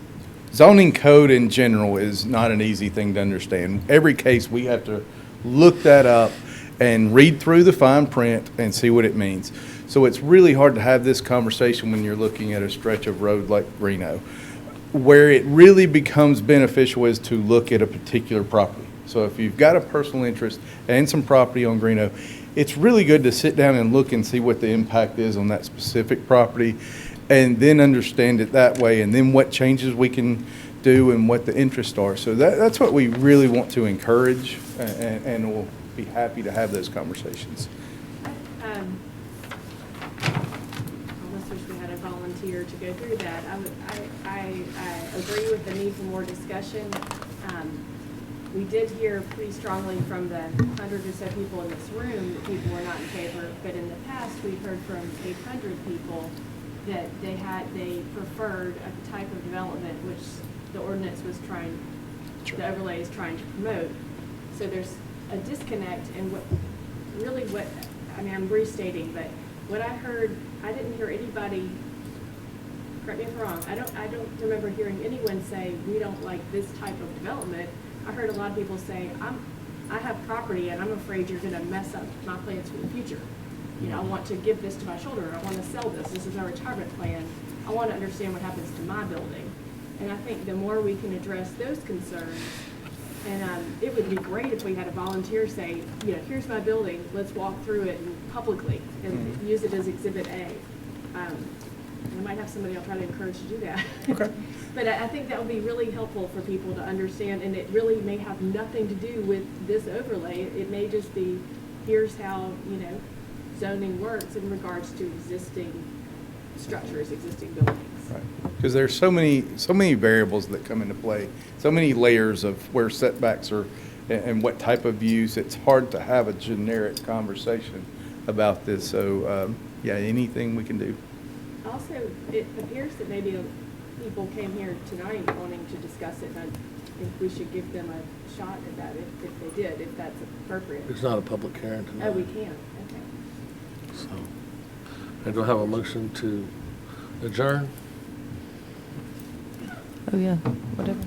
zoning code in general is not an easy thing to understand. Every case, we have to look that up and read through the fine print and see what it means. So it's really hard to have this conversation when you're looking at a stretch of road like Greeno. Where it really becomes beneficial is to look at a particular property. So if you've got a personal interest and some property on Greeno, it's really good to sit down and look and see what the impact is on that specific property, and then understand it that way, and then what changes we can do and what the interests are. So that's what we really want to encourage, and we'll be happy to have those conversations. Unless there's been volunteer to go through that. I agree with the need for more discussion. We did hear pretty strongly from the 100 or so people in this room that people were not in favor, but in the past, we've heard from 800 people that they preferred a type of development which the ordinance was the overlay is trying to promote. So there's a disconnect in I'm restating, but what I heard, I didn't hear anybody, correct me if I'm wrong, I don't remember hearing anyone say, we don't like this type of development. I heard a lot of people say, I have property and I'm afraid you're gonna mess up my plans for the future. You know, I want to give this to my children, I want to sell this, this is our retirement plan, I want to understand what happens to my building. And I think the more we can address those concerns, and it would be great if we had a volunteer say, you know, here's my building, let's walk through it publicly and use it as Exhibit A. I might have somebody I'll try to encourage to do that. Okay. But I think that would be really helpful for people to understand, and it really may have nothing to do with this overlay. It may just be, here's how, you know, zoning works in regards to existing structures, existing buildings. Right. Because there's so many variables that come into play, so many layers of where setbacks are and what type of use. It's hard to have a generic conversation about this. So, yeah, anything we can do. Also, it appears that maybe people came here tonight wanting to discuss it, and I think we should give them a shot at that if they did, if that's appropriate. It's not a public hearing tonight. Oh, we can, okay. So, and do I have a motion to adjourn? Oh, yeah, whatever.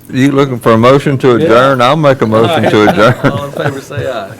You looking for a motion to adjourn? I'll make a motion to adjourn. All in favor, say aye.